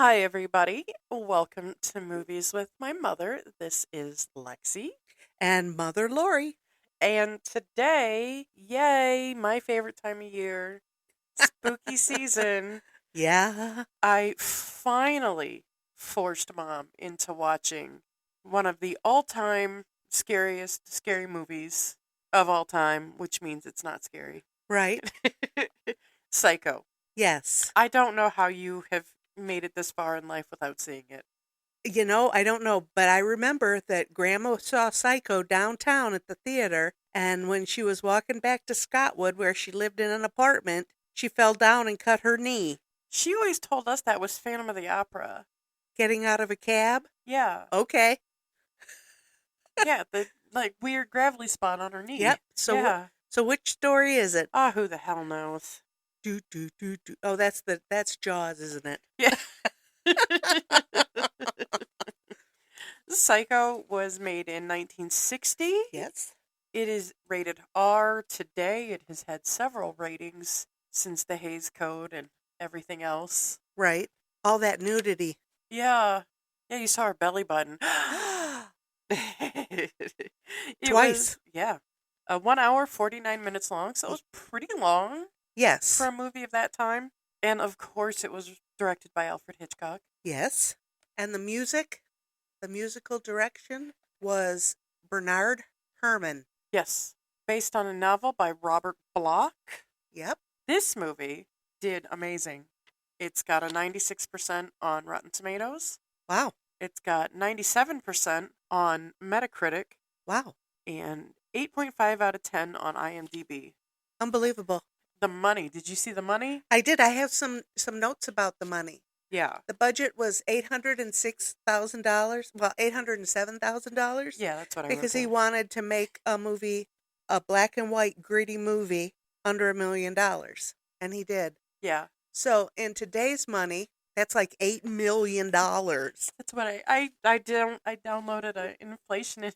Hi, everybody. Welcome to Movies with My Mother. This is Lexi. And Mother Lori. And today, yay, my favorite time of year, spooky season, Yeah, I finally forced Mom into watching one of the all-time scariest scary movies of all time, which means it's not scary. right. Psycho. Yes. I don't know how you have made it this far in life without seeing it. I don't know, but I remember that Grandma saw Psycho downtown at the theater, and when she was walking back to Scottwood, where she lived in an apartment, she fell down and cut her knee. She always told us that was Phantom of the Opera. Getting out of a cab? Yeah. Okay. Yeah, the weird gravelly spot on her knee. Yep. So, Yeah. so which story is it? Ah, who the hell knows? Do do do do. Oh, that's Jaws, isn't it? Yeah. Psycho was made in 1960. Yes. It is rated R today. It has had several ratings since the Hays Code and everything else. Right. All that nudity. Yeah. Yeah, you saw her belly button. It Twice. yeah. 1 hour, 49 minutes long, so it was pretty long Yes. for a movie of that time. And of course, it was directed by Alfred Hitchcock. Yes. And the musical direction was Bernard Herrmann. Yes. Based on a novel by Robert Bloch. Yep. This movie did amazing. It's got a 96% on Rotten Tomatoes. Wow. It's got 97% on Metacritic Wow. and 8.5 out of 10 on IMDb. Unbelievable. The money. Did you see the money? I did. I have some notes about the money. Yeah. The budget was $806,000. Well, $807,000. Yeah, that's what I Because wrote he down. wanted to make a black and white gritty movie under $1 million, and he did. Yeah. So in today's money, that's like $8 million. That's what I downloaded an inflation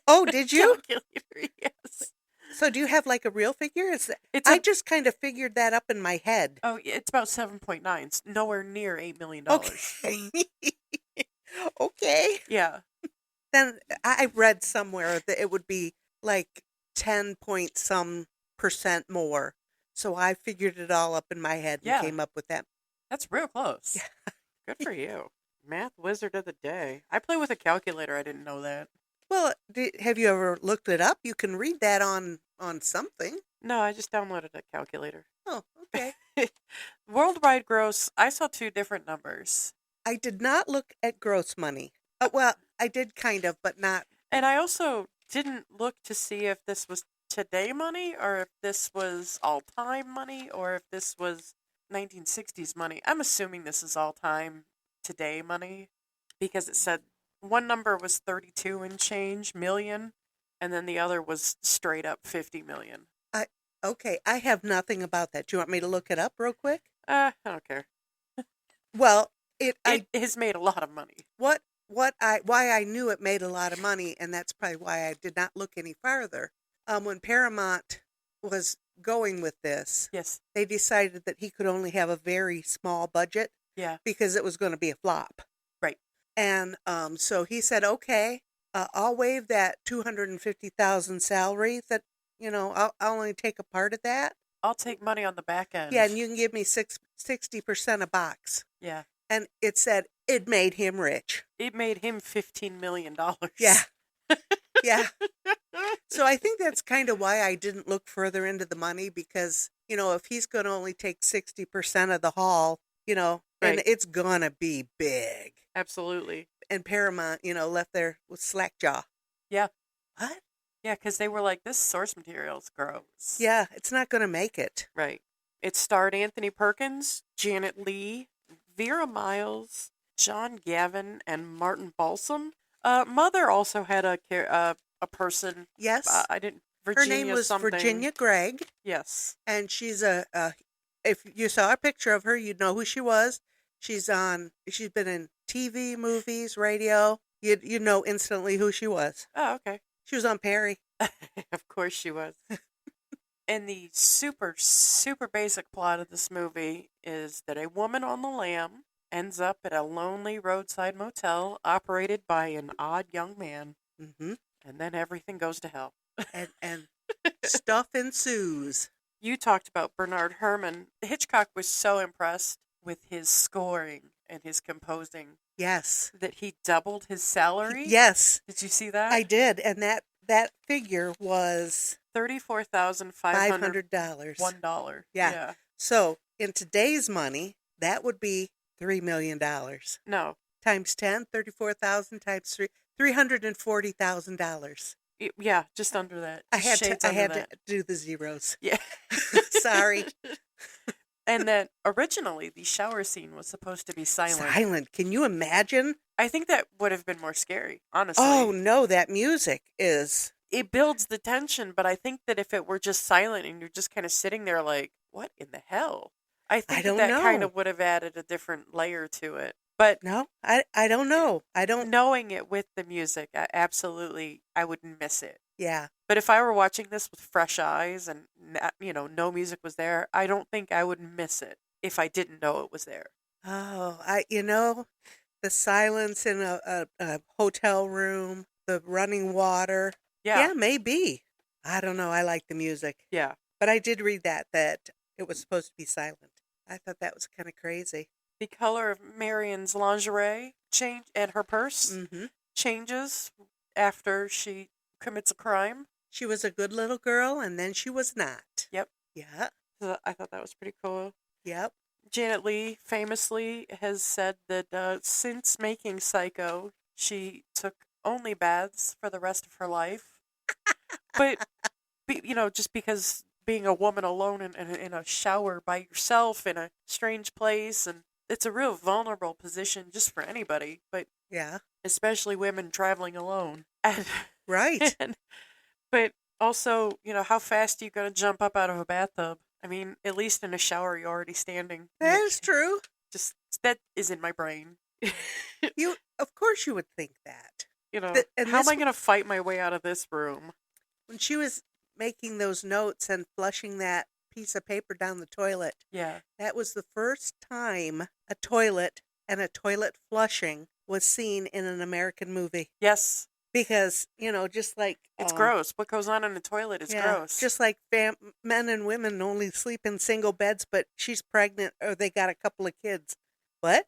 Oh, did you? calculator. Yes. So do you have like a real figure? It's I just kind of figured that up in my head. Oh, it's about 7.9. It's nowhere near $8 million. Okay. Okay. Yeah. Then I read somewhere that it would be like 10 point some percent more. So I figured it all up in my head and Yeah. came up with that. That's real close. Good for you. Math wizard of the day. I play with a calculator. I didn't know that. Well, have you ever looked it up? You can read that on something. No, I just downloaded a calculator. Oh, okay. Worldwide gross, I saw two different numbers. I did not look at gross money. Well, I did kind of, but not. And I also didn't look to see if this was today money or if this was all-time money or if this was 1960s money. I'm assuming this is all-time today money because it said one number was 32 and change million and then the other was straight up 50 million. Okay, I have nothing about that. Do you want me to look it up real quick? I don't care. Well, It has made a lot of money. why I knew it made a lot of money, and that's probably why I did not look any farther. When Paramount was going with this, Yes. they decided that he could only have a very small budget Yeah. because it was going to be a flop. Right. And so he said, "Okay, I'll waive that $250,000 salary. That I'll only take a part of that. I'll take money on the back end. Yeah, and you can give me 60% a box." Yeah. And it said it made him rich. It made him $15 million. Yeah. Yeah. So I think that's kind of why I didn't look further into the money because, if he's going to only take 60% of the haul, and Right. it's going to be big. Absolutely. And Paramount, left there with slack jaw. Yeah. What? Yeah, because they were like, this source material's gross. Yeah, it's not going to make it. Right. It starred Anthony Perkins, Janet Leigh, Vera Miles, John Gavin, and Martin Balsam. Mother also had a person. Yes. I didn't. Her Virginia name was something. Virginia Gregg, Yes. and she's if you saw a picture of her, you'd know who she was. She's been in TV, movies, radio. You'd know instantly who she was. Oh, okay. She was on Perry. Of course she was. And the super, super basic plot of this movie is that a woman on the lam ends up at a lonely roadside motel operated by an odd young man. Mm-hmm. And then everything goes to hell. And stuff ensues. You talked about Bernard Herrmann. Hitchcock was so impressed with his scoring and his composing Yes. that he doubled his salary. Yes. Did you see that? I did. And that figure was $34,501. $500. Yeah. So in today's money, that would be $3 million. No. Times 10, 34,000 times 3, $340,000. Yeah, just under that. I had to do the zeros. Yeah. Sorry. And then originally the shower scene was supposed to be silent. Silent. Can you imagine? I think that would have been more scary, honestly. Oh, no, that music is... It builds the tension, but I think that if it were just silent and you're just kind of sitting there like, what in the hell? I think that kind of would have added a different layer to it. But no, I don't know. I don't... Knowing it with the music, I wouldn't miss it. Yeah. But if I were watching this with fresh eyes and, no music was there, I don't think I would miss it if I didn't know it was there. Oh, the silence in a hotel room, the running water. Yeah, maybe. I don't know. I like the music. Yeah. But I did read that it was supposed to be silent. I thought that was kind of crazy. The color of Marion's lingerie and her purse mm-hmm. changes after she commits a crime. She was a good little girl, and then she was not. Yep. Yeah. So I thought that was pretty cool. Yep. Janet Leigh famously has said that since making Psycho, she took only baths for the rest of her life. But, just because being a woman alone in a shower by yourself in a strange place, and it's a real vulnerable position just for anybody, but yeah, especially women traveling alone. And, right. But also, how fast are you going to jump up out of a bathtub? I mean, at least in a shower, you're already standing. That is true. Just, that is in my brain. Of course you would think that. How am I going to fight my way out of this room? When she was making those notes and flushing that piece of paper down the toilet, yeah, that was the first time a toilet and a toilet flushing was seen in an American movie. Yes. Because, just like... It's gross. What goes on in the toilet is gross. Just like men and women only sleep in single beds, but she's pregnant or they got a couple of kids. What?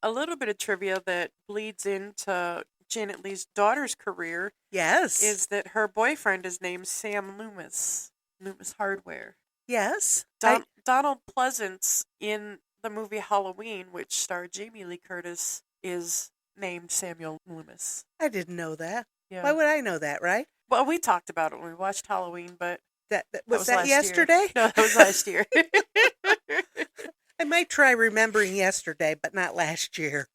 A little bit of trivia that bleeds into Janet Leigh's daughter's career. Yes. Is that her boyfriend is named Sam Loomis. Loomis Hardware. Yes. Donald Pleasance in the movie Halloween, which starred Jamie Lee Curtis, is named Samuel Loomis. I didn't know that. Yeah. Why would I know that, right? Well, we talked about it when we watched Halloween, but... Was that yesterday? Year. No, that was last year. I might try remembering yesterday, but not last year.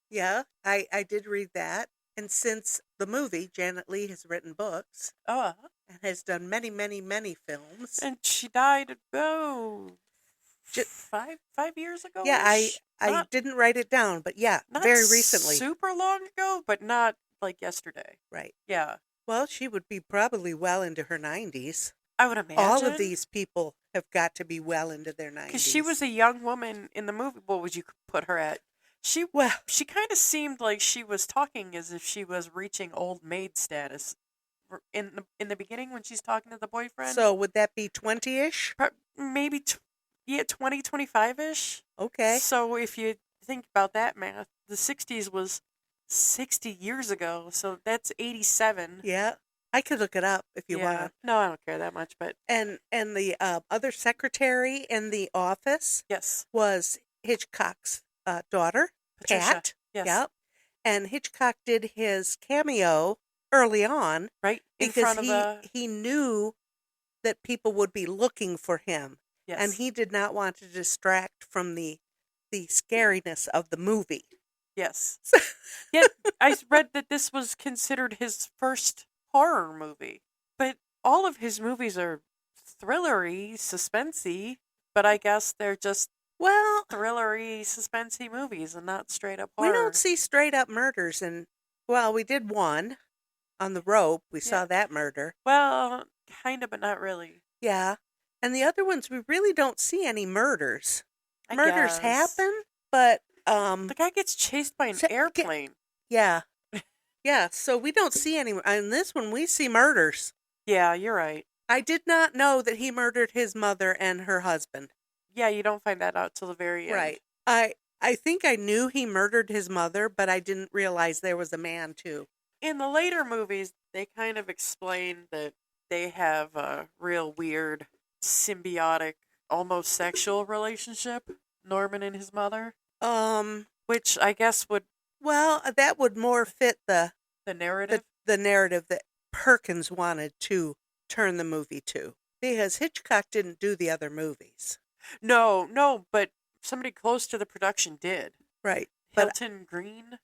Yeah, I did read that. And since the movie, Janet Leigh has written books. Oh. And has done many, many, many films. And she died, 5 years ago? Yeah, I didn't write it down, but yeah, very recently. Super long ago, but not like yesterday. Right. Yeah. Well, she would be probably well into her 90s. I would imagine. All of these people have got to be well into their 90s. Because she was a young woman in the movie. What would you put her at? She kind of seemed like she was talking as if she was reaching old maid status in the beginning when she's talking to the boyfriend. So would that be 20-ish? Maybe 20, 25-ish. Okay. So if you think about that math, the 60s was 60 years ago, so that's 87. Yeah. I could look it up if you want. No, I don't care that much, but... And the other secretary in the office was Hitchcock's daughter, Patricia. Pat. Yes. Yep. And Hitchcock did his cameo early on. Right, because he knew that people would be looking for him. Yes. And he did not want to distract from the scariness of the movie. Yes. Yet I read that this was considered his first horror movie. But all of his movies are thrillery, suspensey, but I guess they're just thrillery, suspensey movies and not straight up horror. We don't see straight up murders, and we did one on the rope. We saw that murder. Well, kind of, but not really. Yeah. And the other ones, we really don't see any murders. I Murders guess. happen, but The guy gets chased by an airplane. yeah, yeah. So we don't see any. In this one, we see murders. Yeah, you're right. I did not know that he murdered his mother and her husband. Yeah, you don't find that out till the very end. Right. I think I knew he murdered his mother, but I didn't realize there was a man too. In the later movies, they kind of explain that they have a real weird, symbiotic, almost sexual relationship, Norman and his mother, which I guess would Well, that would more fit the narrative. the narrative that Perkins wanted to turn the movie to, because Hitchcock didn't do the other movies. No, but somebody close to the production did. Right. But Hilton Green.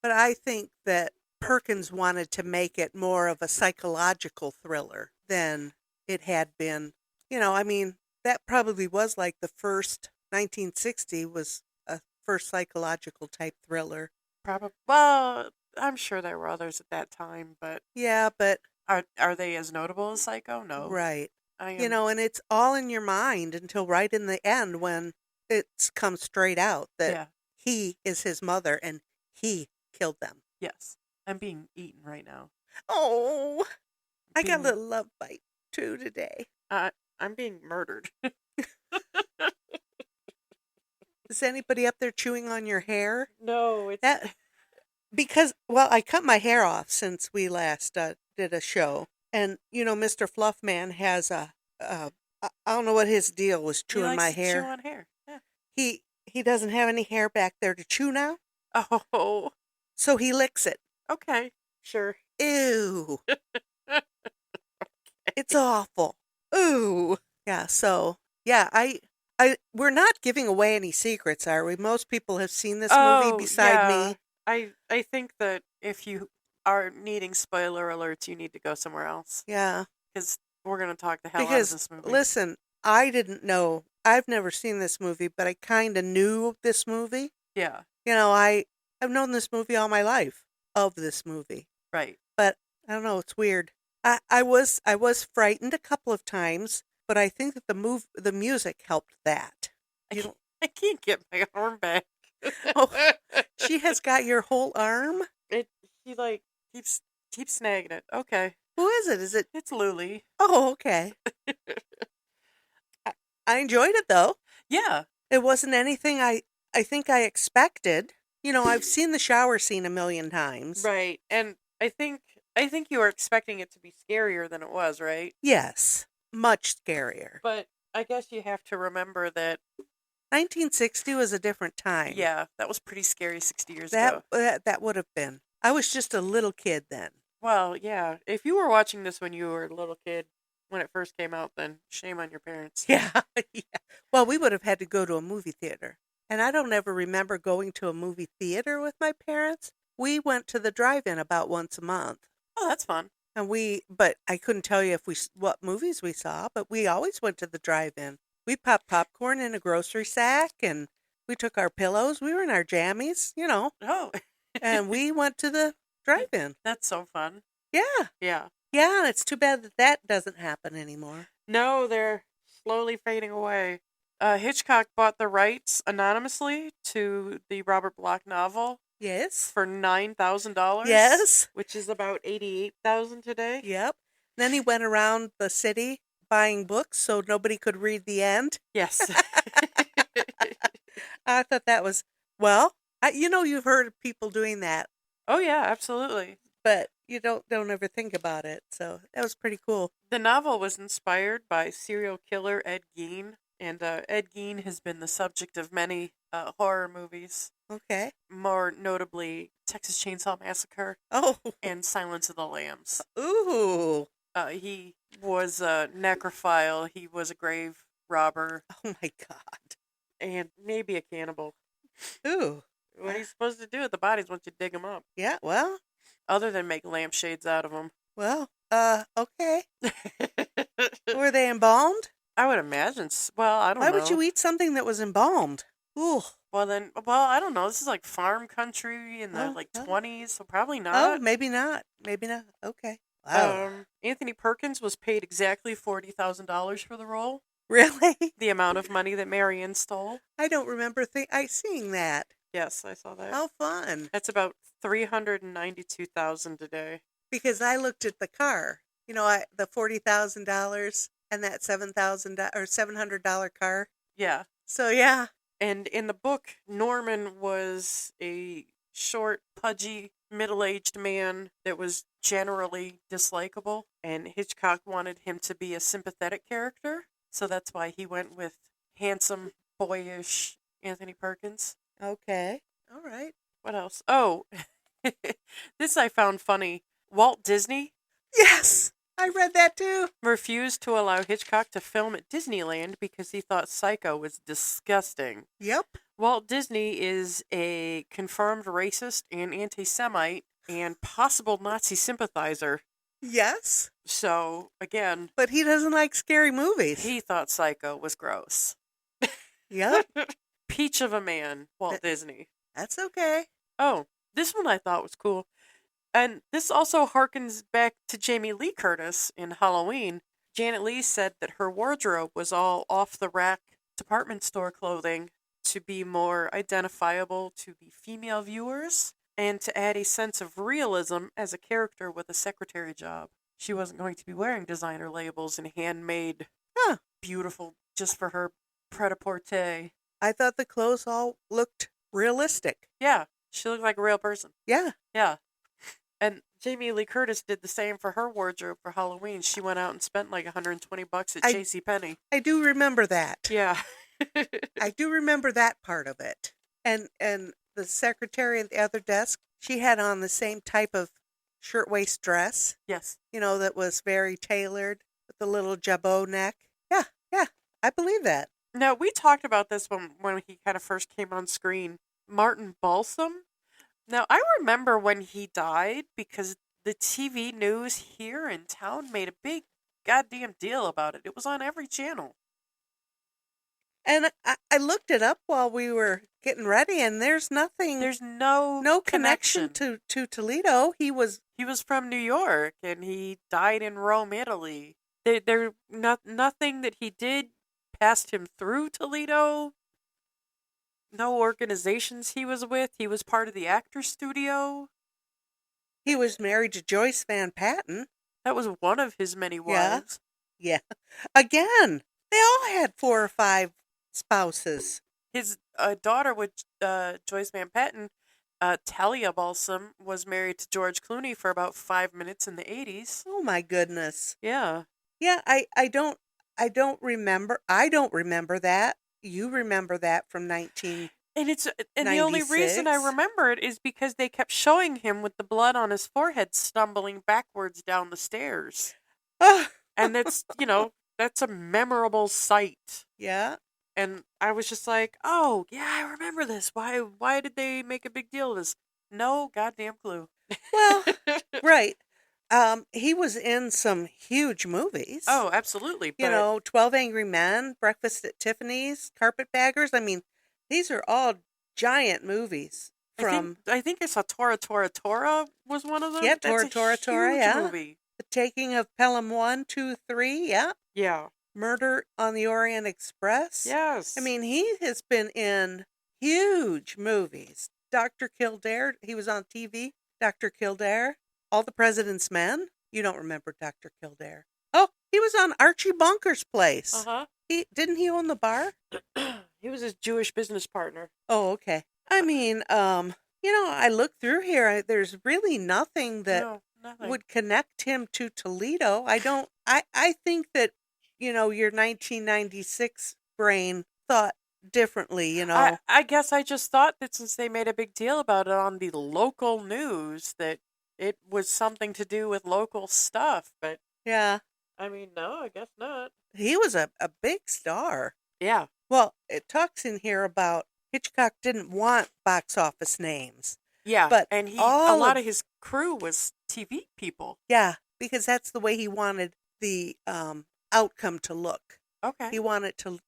I think that Perkins wanted to make it more of a psychological thriller than it had been. I mean, that probably was like the first 1960 was a first psychological type thriller. Probably. Well, I'm sure there were others at that time, but Yeah, but are they as notable as Psycho? No. right. I am, And it's all in your mind until right in the end when it comes straight out that yeah. he is his mother and he killed them. Yes. I'm being eaten right now. Oh, I got a Being- little love bite too today. I'm being murdered. Is anybody up there chewing on your hair? No, it's That because I cut my hair off since we last did a show, and Mr. Fluffman has I don't know what his deal was he chewing likes my to hair. chew on hair. Yeah. He doesn't have any hair back there to chew now, Oh, so he licks it. okay, sure. Ew, it's awful. Ooh, yeah. So yeah, we're not giving away any secrets, are we? Most people have seen this movie beside me. I think that if you are needing spoiler alerts, you need to go somewhere else Yeah. because we're gonna talk the hell out of Because, this movie. listen, I didn't know. I've never seen this movie, but I kind of knew this movie. Yeah, I've known this movie all my life, of this movie. right. But I don't know, it's weird. I was frightened a couple of times, but I think that the music helped that. You don't, I can't get my arm back. Oh, she has got your whole arm? She like keeps snagging it. Okay, Who is it? Is it? it's Luli. Oh, okay. I enjoyed it though. Yeah, It wasn't anything I think I expected. I've seen the shower scene a million times. right. And I think you were expecting it to be scarier than it was, right? Yes, much scarier. But I guess you have to remember that 1960 was a different time. yeah, that was pretty scary 60 years ago. That would have been. I was just a little kid then. Well, yeah, if you were watching this when you were a little kid when it first came out, then shame on your parents. Yeah, yeah. Well, we would have had to go to a movie theater. And I don't ever remember going to a movie theater with my parents. We went to the drive-in about once a month. Oh, that's fun. But I couldn't tell you what movies we saw, but we always went to the drive-in. We popped popcorn in a grocery sack and we took our pillows. We were in our jammies, Oh, and we went to the drive-in. that's so fun. Yeah. Yeah. Yeah, and it's too bad that doesn't happen anymore. No, they're slowly fading away. Hitchcock bought the rights anonymously to the Robert Bloch novel Yes. for $9,000. Yes. Which is about $88,000 today. Yep. Then he went around the city buying books so nobody could read the end. Yes. I thought that was, you've heard of people doing that, Oh yeah, absolutely. but you don't ever think about it. So that was pretty cool. The novel was inspired by serial killer Ed Gein, and Ed Gein has been the subject of many horror movies, Okay. more notably Texas Chainsaw Massacre Oh, and Silence of the Lambs. ooh. He was a necrophile, he was a grave robber, Oh my God. and maybe a cannibal. Ooh. What are you supposed to do with the bodies once you dig them up? Yeah, well, Other than make lampshades out of them. okay. Were they embalmed? I would imagine. Well, I don't Why know. would you eat something that was embalmed? Ooh. Well, I don't know. This is like farm country in the Oh, oh. 20s, so probably Oh, not. maybe not. Maybe not. Okay. Wow. Anthony Perkins was paid exactly $40,000 for the role. Really? The amount of money that Marion stole. I don't remember seeing that. Yes, I saw that. How fun. That's about $392,000 today. Because I looked at the car. You know, the $40,000 and that $7,000 or $700 car. Yeah. So, yeah. And in the book, Norman was a short, pudgy, middle-aged man that was generally dislikable, and Hitchcock wanted him to be a sympathetic character, so that's why he went with handsome, boyish Anthony Perkins. Okay. All right. What else? Oh, this I found funny. Walt Disney Yes, I read that too. refused to allow Hitchcock to film at Disneyland because he thought Psycho was disgusting. Yep. Walt Disney is a confirmed racist and anti-Semite and possible Nazi sympathizer. Yes. So, again, But he doesn't like scary movies. he thought Psycho was gross. Yep. Peach of a man, Walt Th- Disney. That's okay. Oh, this one I thought was cool. And this also harkens back to Jamie Lee Curtis in Halloween. Janet Leigh said that her wardrobe was all off-the-rack department store clothing to be more identifiable to the female viewers and to add a sense of realism as a character with a secretary job. She wasn't going to be wearing designer labels and handmade, beautiful, just for her pret-a-porter. I thought the clothes all looked realistic. Yeah, she looked like a real person. Yeah. Yeah. And Jamie Lee Curtis did the same for her wardrobe for Halloween. She went out and spent like $120 at JCPenney. I do remember that. Yeah. I do remember that part of it. And the secretary at the other desk, she had on the same type of shirtwaist dress, Yes. you know, that was very tailored with the little jabot neck. Yeah, yeah, I believe that. Now, we talked about this when he kind of first came on screen. Martin Balsam. Now, I remember when he died because the TV news here in town made a big goddamn deal about it. It was on every channel. And I looked it up while we were getting ready, and there's nothing. There's no connection to Toledo. He was from New York, and he died in Rome, Italy. Nothing that he did passed him through Toledo. No organizations he was with. He was part of the Actors Studio. He was married to Joyce Van Patten. That was one of his many wives. Yeah. Again, they all had 4 or 5 spouses. His daughter with Joyce Van Patten, Talia Balsam, was married to George Clooney for about 5 minutes in the 80s. Oh my goodness. Yeah. Yeah, I don't remember. I don't remember that. You remember that from 19. And the only reason I 96? remember it is because they kept showing him with the blood on his forehead stumbling backwards down the stairs. And that's, that's a memorable sight. Yeah. And I was just like, oh, yeah, I remember this. Why did they make a big deal of this? No goddamn clue. Well, right. He was in some huge movies. Oh, absolutely. You know, 12 Angry Men, Breakfast at Tiffany's, Carpetbaggers. I mean, these are all giant movies. I think I saw Tora Tora Tora was one of them. Yeah, That's Tora Tora, huge yeah. movie. The Taking of Pelham 1, 2, 3, yeah. Yeah. Murder on the Orient Express. Yes. I mean, he has been in huge movies. Dr. Kildare, he was on TV. Dr. Kildare, All the President's Men. You don't remember Dr. Kildare. Oh, he was on Archie Bunker's Place. Uh-huh. Didn't he own the bar? He was his Jewish business partner. Oh, okay. I mean, I look through here. There's really nothing that Nothing. would connect him to Toledo. I think that, your 1996 brain thought differently, I guess I just thought that since they made a big deal about it on the local news that it was something to do with local stuff, but Yeah. I mean, no, I guess not. He was a big star. Yeah. Well, it talks in here about Hitchcock didn't want box office names. Yeah, But and a all lot of- of his crew was TV people. Yeah, because that's the way he wanted the outcome to look. Okay. He wanted to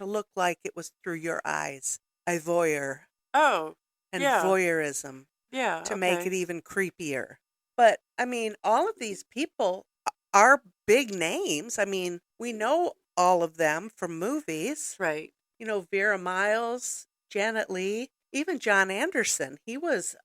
look like it was through your eyes. A voyeur Oh, and yeah. voyeurism Yeah. to make okay. it even creepier. But, I mean, all of these people are big names. I mean, we know all of them from movies. Right. You know, Vera Miles, Janet Leigh, even John Anderson. He was,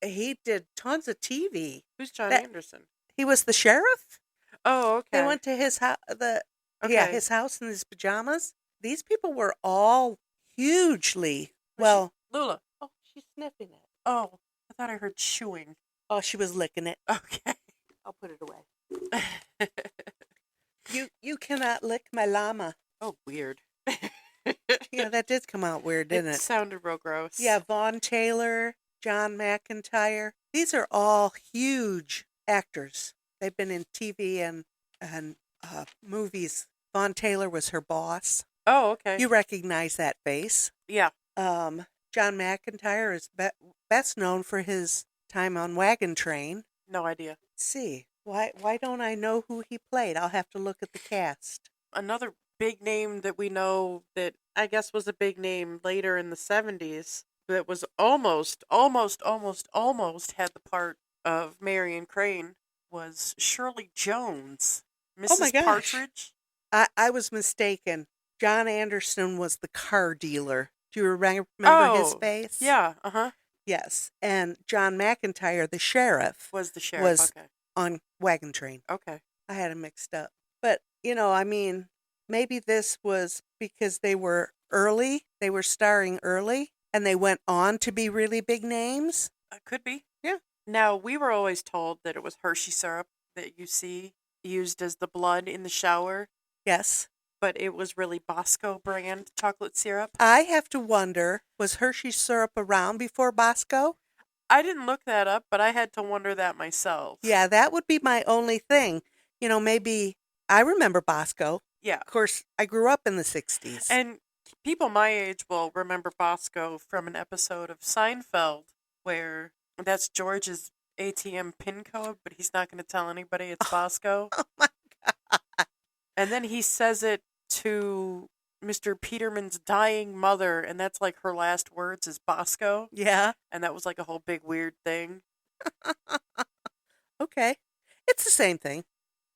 he did tons of TV. Who's John That Anderson? he was the sheriff. Oh, They okay. went to his house, Okay. his house in his pajamas. These people were all hugely Where's well. Lula. Oh, she's sniffing it. Oh, I thought I heard chewing. Oh, she was licking it. Okay. I'll put it away. You cannot lick my llama. Oh, weird. Yeah, that did come out weird, didn't It it? sounded real gross. Yeah, Vaughn Taylor, John McIntyre. These are all huge actors. They've been in TV and movies. Vaughn Taylor was her boss. Oh, okay. You recognize that face. Yeah. John McIntyre is best known for his time on Wagon Train. No idea. Let's see. Why don't I know who he played? I'll have to look at the cast. Another big name that we know that I guess was a big name later in the 70s that was almost had the part of Marion Crane was Shirley Jones. Mrs. Oh my gosh. Partridge. I was mistaken. John Anderson was the car dealer. Do you remember his face? Yeah, uh-huh. Yes. And John McIntyre, the sheriff, Was the sheriff. was Okay. on Wagon Train. Okay. I had them mixed up. But, I mean, maybe this was because they were early. They were starring early, and they went on to be really big names. Could be. Yeah. Now, we were always told that it was Hershey syrup that you see used as the blood in the shower, Yes. but it was really Bosco brand chocolate syrup. I have to wonder, was Hershey syrup around before Bosco? I didn't look that up, but I had to wonder that myself. Yeah, that would be my only thing. Maybe I remember Bosco. Yeah. Of course, I grew up in the 60s. And people my age will remember Bosco from an episode of Seinfeld where that's George's ATM PIN code, but he's not going to tell anybody it's Bosco. Oh my God. And then he says it to Mr. Peterman's dying mother, and that's like her last words is Bosco. Yeah. And that was like a whole big weird thing. Okay. It's the same thing.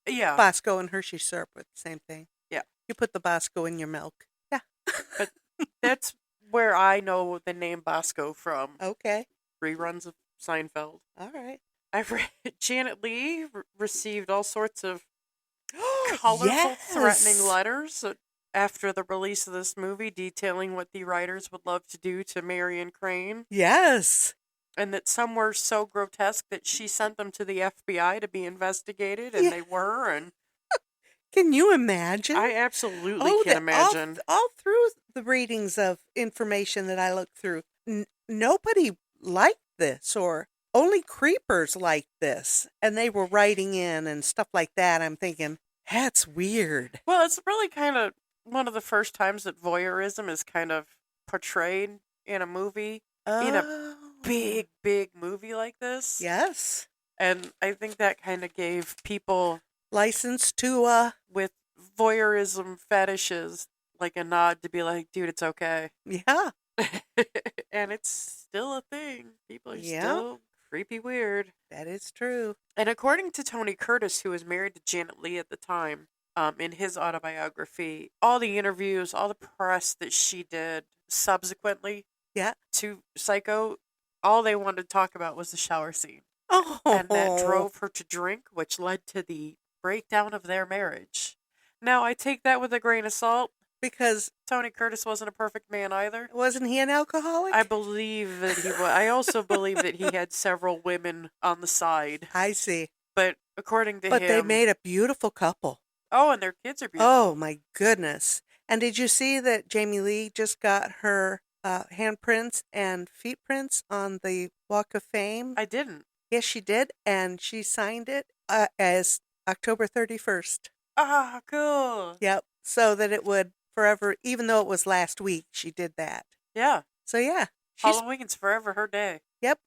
Yeah. Bosco and Hershey syrup are the same thing. Yeah. You put the Bosco in your milk. Yeah. But that's where I know the name Bosco from. Okay. Reruns of Seinfeld. All right. I've read Janet Leigh received all sorts of colorful, threatening letters after the release of this movie detailing what the writers would love to do to Marion Crane. Yes. And that some were so grotesque that she sent them to the FBI to be investigated, and they were. And can you imagine? I absolutely can imagine. All through the readings of information that I looked through, nobody liked this, or only creepers liked this, and they were writing in and stuff like that. I'm thinking, that's weird. Well, it's really kind of one of the first times that voyeurism is kind of portrayed in a movie, in a big movie like this. Yes. And I think that kind of gave people license to with voyeurism fetishes like a nod to be like, dude, it's okay. Yeah. And it's still a thing. People are still creepy weird. That is true. And according to Tony Curtis, who was married to Janet Leigh at the time, in his autobiography, all the interviews, all the press that she did subsequently to Psycho, all they wanted to talk about was the shower scene. Oh. And that drove her to drink, which led to the breakdown of their marriage. Now, I take that with a grain of salt. Because Tony Curtis wasn't a perfect man either. Wasn't he an alcoholic? I believe that he was. I also believe that he had several women on the side. I see. But according to him... But they made a beautiful couple. Oh, and their kids are beautiful. Oh, my goodness. And did you see that Jamie Lee just got her handprints and feet prints on the Walk of Fame? I didn't. Yes, she did. And she signed it as October 31st. Ah, cool. Yep. So that it would forever, even though it was last week, she did that. Yeah. So, yeah. Halloween's forever her day. Yep.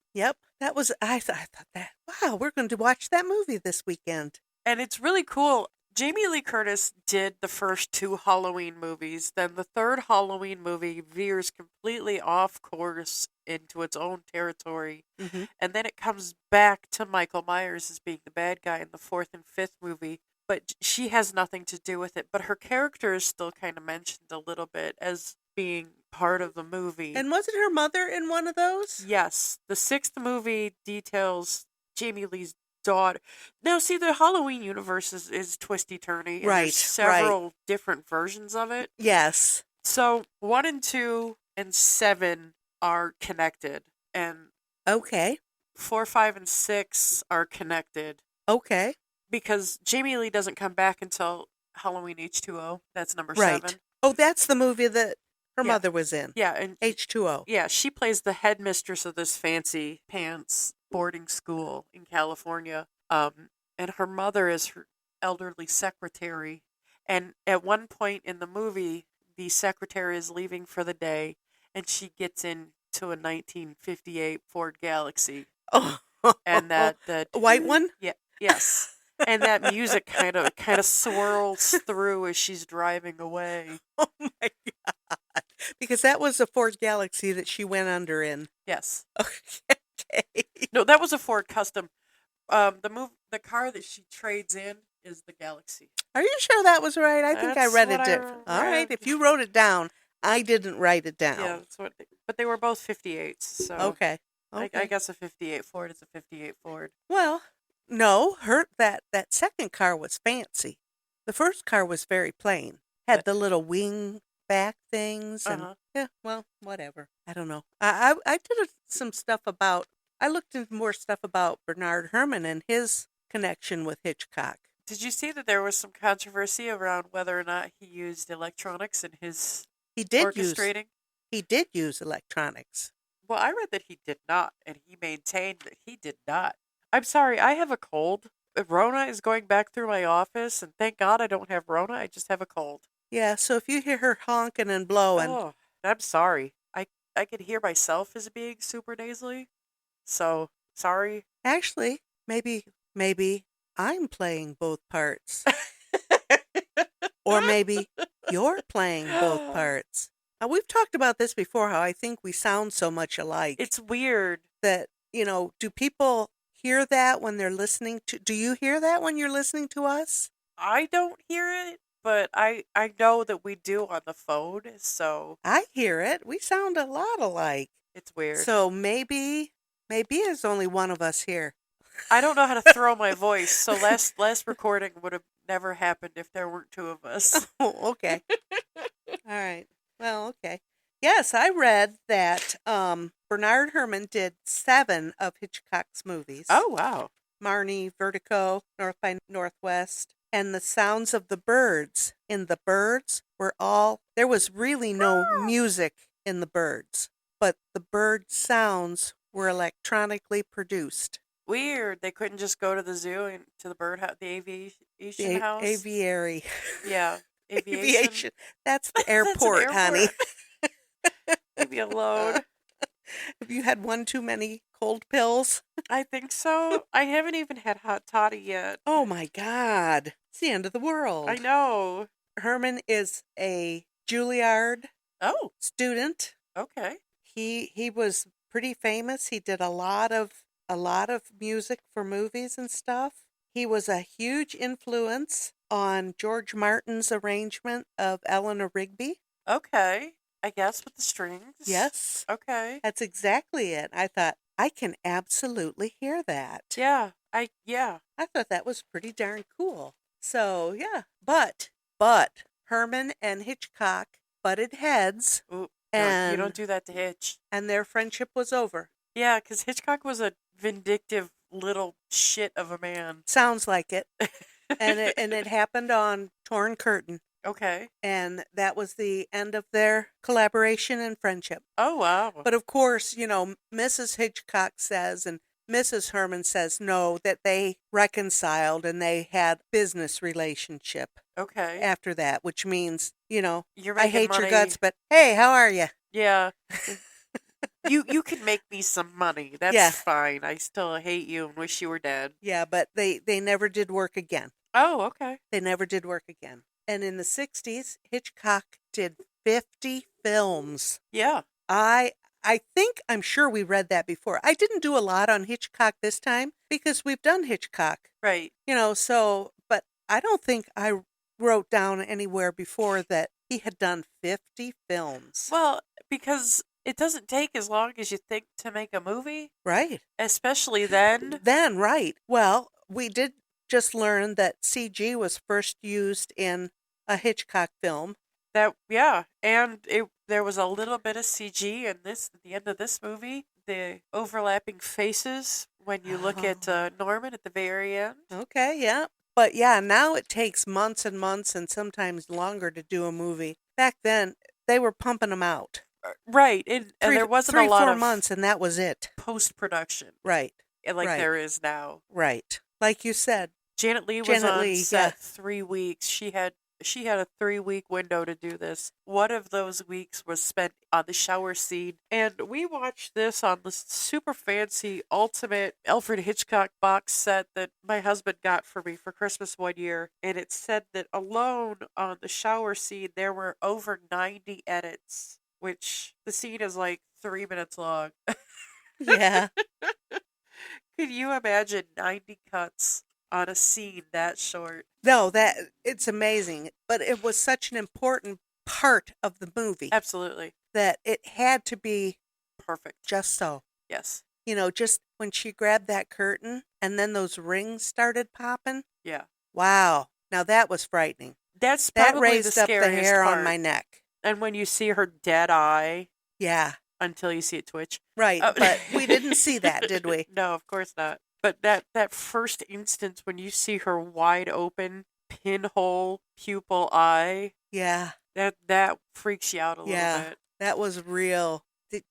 That was, I thought that, wow, we're going to watch that movie this weekend. And it's really cool. Jamie Lee Curtis did the first two Halloween movies. Then the third Halloween movie veers completely off course into its own territory. Mm-hmm. And then it comes back to Michael Myers as being the bad guy in the fourth and fifth movie. But she has nothing to do with it. But her character is still kind of mentioned a little bit as being part of the movie. And wasn't her mother in one of those? Yes. The sixth movie details Jamie Lee's daughter. Now, see, the Halloween universe is twisty-turny. And Right, there's several different versions of it. Yes. So 1 and 2 and 7 are connected. And Okay. 4, 5, and 6 are connected. Okay. Because Jamie Lee doesn't come back until Halloween H2O. That's number Right. 7. Oh, that's the movie that her Yeah. mother was in. Yeah, and H2O. yeah, she plays the headmistress of this fancy pants boarding school in California. And her mother is her elderly secretary. And at one point in the movie, the secretary is leaving for the day, and she gets into a 1958 Ford Galaxy, Oh. and that White one? yeah, yes, and that music kind of swirls through as she's driving away. Oh my God. Because that was a Ford Galaxy that she went under in. Yes, Okay. no, that was a Ford Custom. The car that she trades in is the Galaxy. Are you sure that was right? I think I That's read what it I different. All right. read. If you wrote it down, I didn't write it down. Yeah, that's what. But they were both 58s, so Okay. I Okay. guess a 58 Ford is a 58 Ford. Well, no, that second car was fancy. The first car was very plain. Had the little wing back things and Uh-huh. yeah, well, whatever. I don't know. I did some stuff about. I looked into more stuff about Bernard Herrmann and his connection with Hitchcock. Did you see that there was some controversy around whether or not he used electronics in his He did use orchestrating? he did use electronics. Well, I read that he did not, and he maintained that he did not. I'm sorry, I have a cold. Rona is going back through my office, and thank God I don't have Rona. I just have a cold. Yeah, so if you hear her honking and blowing, Oh, I'm sorry. I could hear myself as being super nasally. So sorry. actually, maybe I'm playing both parts. Or maybe you're playing both parts. Now, we've talked about this before, how I think we sound so much alike It's weird. that, do people hear that when they're listening to, do you hear that when you're listening to us? I don't hear it, but I know that we do on the phone, so I hear it. We sound a lot alike. it's weird. So maybe there's only one of us here. I don't know how to throw my voice, so last recording would have never happened if there weren't two of us. Oh, okay. All right. Well, okay. Yes, I read that Bernard Herrmann did 7 of Hitchcock's movies. Oh, wow. Marnie, Vertigo, North by Northwest, and The Sounds of the Birds. In The Birds there was really no music in The Birds, but the bird sounds were electronically produced. Weird. They couldn't just go to the zoo and to the bird house, the aviation house. Aviary. Yeah, aviation. Aviation. That's the That's an airport, honey. Leave me alone. Have you had one too many cold pills? I think so. I haven't even had hot toddy yet. Oh my God. It's the end of the world. I know. Herman is a Juilliard Oh, student. okay. He was pretty famous. He did a lot of music for movies and stuff. He was a huge influence on George Martin's arrangement of Eleanor Rigby. Okay. I guess with the strings. Yes. Okay. That's exactly it. I thought, I can absolutely hear that. Yeah. I thought that was pretty darn cool. So, yeah. But Herman and Hitchcock butted heads. Ooh, And you don't do that to Hitch. and their friendship was over. Yeah, because Hitchcock was a vindictive little shit of a man. Sounds like it. And it happened on Torn Curtain. Okay. And that was the end of their collaboration and friendship. Oh, wow. But of course, Mrs. Hitchcock says and Mrs. Herman says no, that they reconciled and they had business relationship Okay. after that, which means, You're I making hate money. your guts, but hey, how are you? Yeah. You can make me some money. That's Yeah. fine. I still hate you and wish you were dead. Yeah, but they never did work again. Oh, okay. They never did work again. And in the 60s, Hitchcock did 50 films. Yeah. I'm sure we read that before. I didn't do a lot on Hitchcock this time because we've done Hitchcock. Right. But I don't think I wrote down anywhere before that he had done 50 films. Well, because it doesn't take as long as you think to make a movie, Right. especially then. Then, right. Well, we did just learn that CG was first used in a Hitchcock film. And there was a little bit of CG in this at the end of this movie. The overlapping faces when you look at Norman at the very end. Okay, yeah. But yeah, now it takes months and months and sometimes longer to do a movie. Back then, they were pumping them out. Right, and there wasn't a lot 3-4 of months, and that was it. Post-production. Right. Like right. there is now. Right. Like you said. Janet Leigh was on set 3 weeks. She had a 3-week window to do this. One of those weeks was spent on the shower scene. And we watched this on the super fancy ultimate Alfred Hitchcock box set that my husband got for me for Christmas one year. And it said that alone on the shower scene, there were over 90 edits, which the scene is like 3 minutes long. Yeah. Could you imagine 90 cuts on a scene that short? No, it's amazing. But it was such an important part of the movie. Absolutely. That it had to be perfect. Just so. Yes. Just when she grabbed that curtain and then those rings started popping. Yeah. Wow. Now that was frightening. That raised up the hair on my neck. And when you see her dead eye. Yeah. Until you see it twitch. Right. But we didn't see that, did we? No, of course not. But that first instance when you see her wide open pinhole pupil eye. Yeah. That freaks you out a little bit. That was real.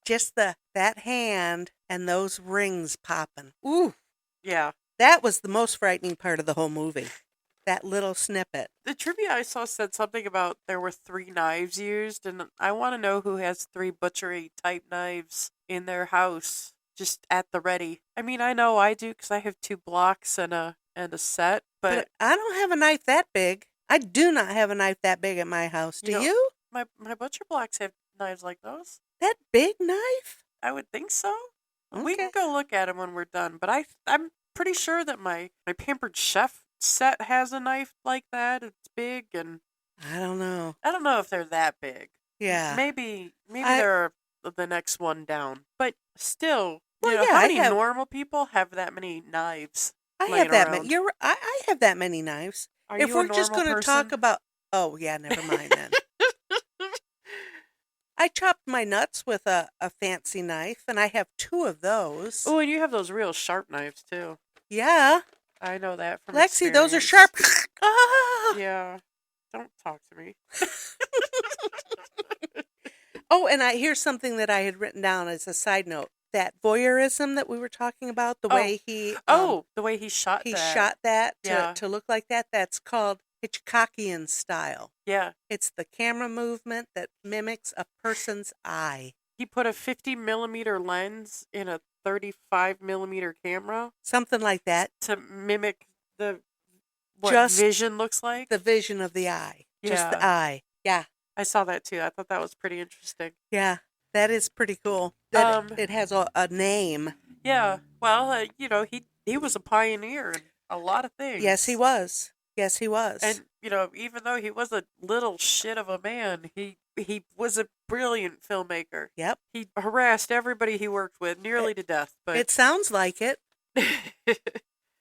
Just that hand and those rings popping. Ooh. Yeah. That was the most frightening part of the whole movie. That little snippet. The trivia I saw said something about there were 3 knives used, and I want to know who has 3 butchery type knives in their house just at the ready. I mean, I know I do because I have 2 blocks and a set, but I don't have a knife that big. I do not have a knife that big at my house. Do you? My butcher blocks have knives like those. That big knife? I would think so. Okay. We can go look at them when we're done, but I'm pretty sure that my Pampered Chef set has a knife like that. It's big, and I don't know. I don't know if they're that big. Yeah. Maybe they're the next one down. But still, well, how many normal people have that many knives? I have that many. I have that many knives. If we're just going to talk about, oh yeah, never mind then. I chopped my nuts with a fancy knife, and I have 2 of those. Oh, and you have those real sharp knives too. Yeah. I know that from Lexi, experience. those are sharp. Ah! Yeah. Don't talk to me. Oh, and here's something that I had written down as a side note. That voyeurism that we were talking about, the way he... the way he shot that. He shot that to look like that. That's called Hitchcockian style. Yeah. It's the camera movement that mimics a person's eye. He put a 50 millimeter lens in a 35 millimeter camera. Something like that. To mimic what vision looks like. The vision of the eye. Yeah. Just the eye. Yeah. I saw that too. I thought that was pretty interesting. Yeah. That is pretty cool. It has a name. Yeah. Well, he was a pioneer in a lot of things. Yes, he was. Yes, he was. And, even though he was a little shit of a man, he was a brilliant filmmaker. Yep. He harassed everybody he worked with nearly to death. But it sounds like it.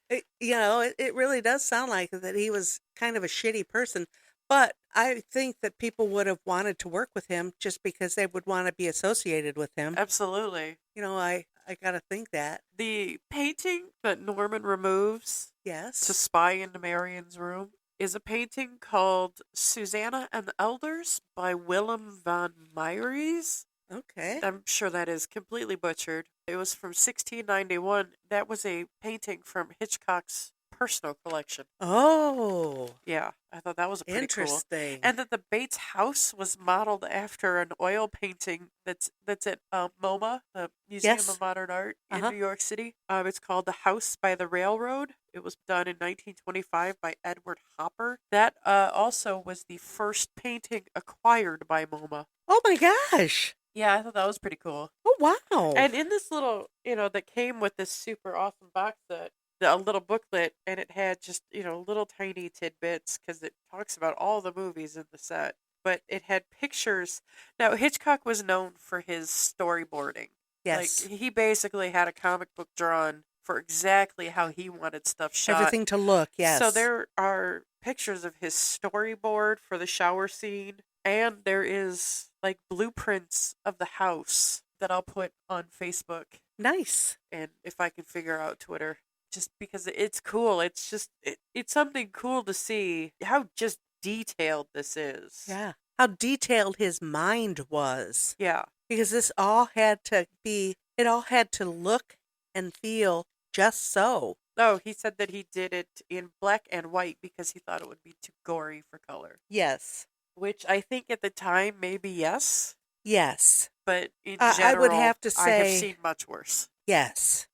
It really does sound like that he was kind of a shitty person. But I think that people would have wanted to work with him just because they would want to be associated with him. Absolutely. I got to think that. The painting that Norman removes to spy into Marion's room is a painting called Susanna and the Elders by Willem van Mieris. Okay. I'm sure that is completely butchered. It was from 1691. That was a painting from Hitchcock's personal collection. Oh, Yeah, I thought that was pretty cool. interesting. And that the Bates house was modeled after an oil painting that's at MoMA, the Museum Yes. of Modern Art in Uh-huh. New York City. It's called The House by the Railroad. It was done in 1925 by Edward Hopper. That also was the first painting acquired by MoMA. Oh my gosh. Yeah, I thought that was pretty cool. Oh wow. And in this little, that came with this super awesome box set, a little booklet, and it had just, little tiny tidbits because it talks about all the movies in the set. But it had pictures. Now, Hitchcock was known for his storyboarding. Yes. Like, he basically had a comic book drawn for exactly how he wanted stuff shot. Everything to look, yes. So there are pictures of his storyboard for the shower scene, and there is like blueprints of the house that I'll put on Facebook. Nice. And if I can figure out Twitter, just because it's cool. It's just it's something cool to see how just detailed this is. Yeah. How detailed his mind was. Yeah. Because this all had to be, it all had to look and feel just so. Oh, he said that he did it in black and white because he thought it would be too gory for color. Yes. Which I think at the time, maybe yes. Yes. But in general, I would have to say, I have seen much worse. Yes.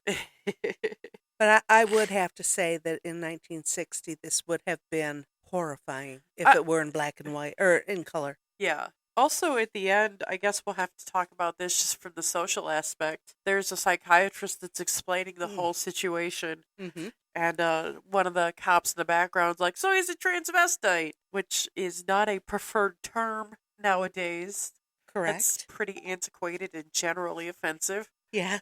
But I would have to say that in 1960, this would have been horrifying if it were in black and white, or in color. Yeah. Also, at the end, I guess we'll have to talk about this just from the social aspect. There's a psychiatrist that's explaining the whole situation. Mm-hmm. And one of the cops in the background's like, so he's a transvestite, which is not a preferred term nowadays. Correct. That's pretty antiquated and generally offensive. Yes.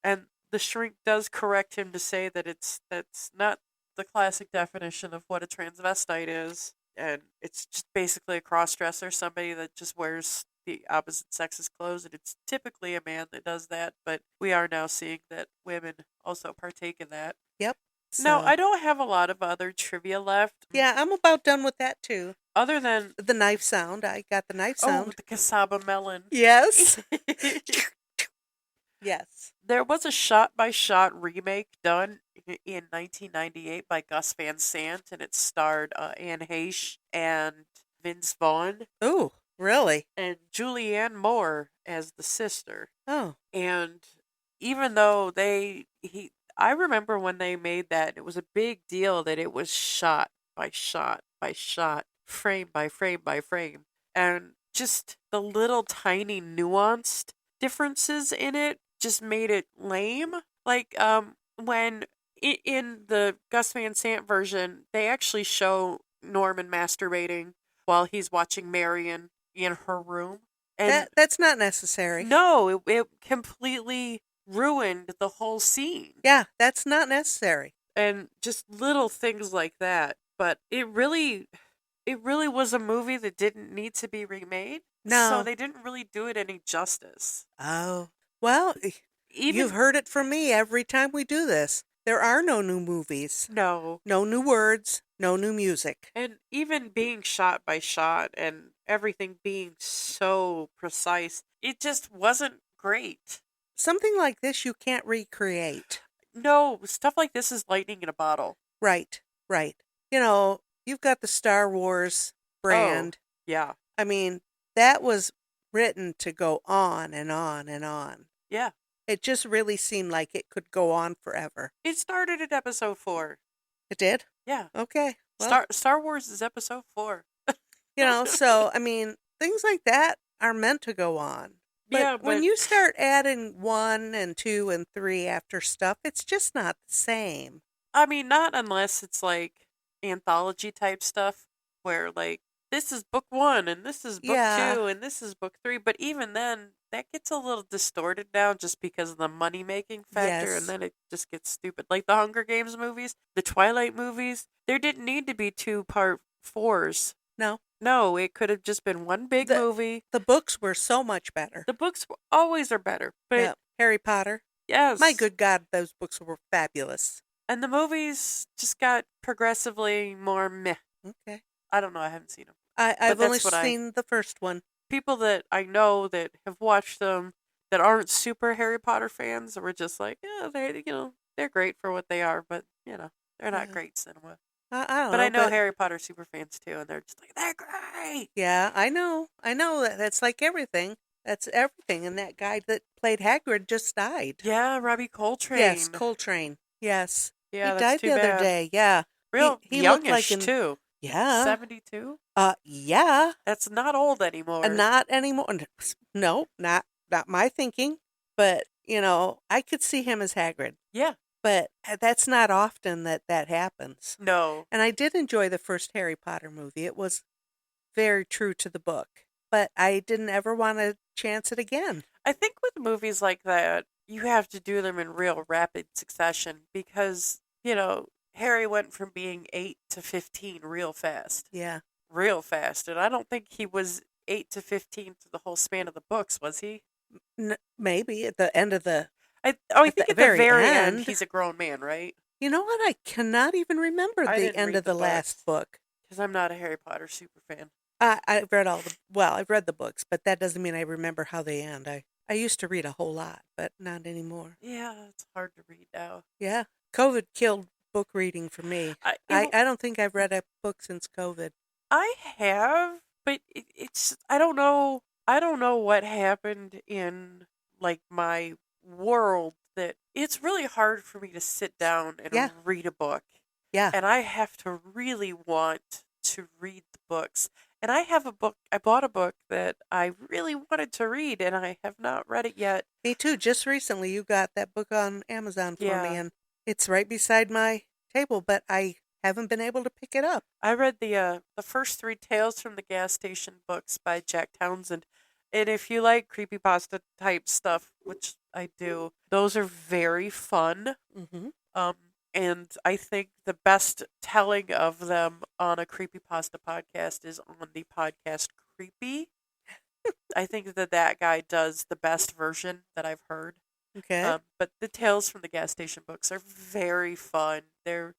And the shrink does correct him to say that that's not the classic definition of what a transvestite is. And it's just basically a cross-dresser, somebody that just wears the opposite sex's clothes, and it's typically a man that does that, but we are now seeing that women also partake in that. Yep. No, I don't have a lot of other trivia left. Yeah, I'm about done with that too. Other than the knife sound. I got the knife sound. Oh, the cassava melon. Yes. Yes. There was a shot-by-shot remake done in 1998 by Gus Van Sant, and it starred Anne Heche and Vince Vaughn. Oh, really? And Julianne Moore as the sister. Oh. And even though I remember when they made that, it was a big deal that it was shot by shot by shot, frame by frame by frame. And just the little tiny nuanced differences in it just made it lame. Like, when in the Gus Van Sant version, they actually show Norman masturbating while he's watching Marion in her room. And that's not necessary. No, it completely ruined the whole scene. Yeah, that's not necessary. And just little things like that. But it really was a movie that didn't need to be remade. No. So they didn't really do it any justice. Oh. Well, you've heard it from me every time we do this. There are no new movies. No. No new words, no new music. And even being shot by shot and everything being so precise, it just wasn't great. Something like this you can't recreate. No, stuff like this is lightning in a bottle. Right, right. You know, you've got the Star Wars brand. Oh, yeah. I mean, that was written to go on and on and on. Yeah. It just really seemed like it could go on forever. It started at episode 4. It did? Yeah. Okay. Well, Star Wars is episode 4. So, I mean, things like that are meant to go on. But when you start adding 1 and 2 and 3 after stuff, it's just not the same. I mean, not unless it's like anthology type stuff where like this is book 1 and this is book 2 and this is book 3. But even then, that gets a little distorted now just because of the money-making factor, and then it just gets stupid. Like the Hunger Games movies, the Twilight movies, there didn't need to be 2 part 4s. No, it could have just been one big movie. The books were so much better. The books always are better. But Harry Potter. Yes. My good God, those books were fabulous. And the movies just got progressively more meh. Okay. I don't know. I haven't seen them. I've only seen the first one. People that I know that have watched them that aren't super Harry Potter fans were just like, yeah, they're great for what they are, but they're not Yeah. great cinema. I don't But know, I know but Harry Potter super fans too, and they're just like, they're great. yeah, I know. I know that that's like everything. That's everything. And that guy that played Hagrid just died. Yeah, Robbie Yes, Coltrane. Coltrane. Yes. He Yeah, that's died too the other bad. day. Yeah. He Real he looked like youngish an too. yeah. 72? Yeah. That's not old anymore. Not anymore. No, not my thinking. But, I could see him as Hagrid. Yeah. But that's not often that happens. No. And I did enjoy the first Harry Potter movie. It was very true to the book. But I didn't ever want to chance it again. I think with movies like that, you have to do them in real rapid succession because, Harry went from being 8 to 15 real fast. Yeah. Real fast. And I don't think he was 8 to 15 for the whole span of the books, was he? Maybe at the end of the I at think the at the very very end. end, he's a grown man, right? You know what? I cannot even remember I the didn't end read of the last books book. because I'm not a Harry Potter super fan. I've read I've read the books, but that doesn't mean I remember how they end. I used to read a whole lot, but not anymore. Yeah, it's hard to read now. Yeah. COVID killed book reading for me. I don't think I've read a book since COVID. I have, but it's I don't know. I don't know what happened in like my world that it's really hard for me to sit down and Yeah. read a book. Yeah. And I have to really want to read the books. And I have a book. I bought a book that I really wanted to read, and I have not read it yet. Me too. Just recently, you got that book on Amazon for me, Yeah. and it's right beside my table, but I haven't been able to pick it up. I read the first 3 Tales from the Gas Station books by Jack Townsend. And if you like creepypasta type stuff, which I do, those are very fun. Mm-hmm. And I think the best telling of them on a creepypasta podcast is on the podcast Creepy. I think that guy does the best version that I've heard. Okay. But the Tales from the Gas Station books are very fun. They're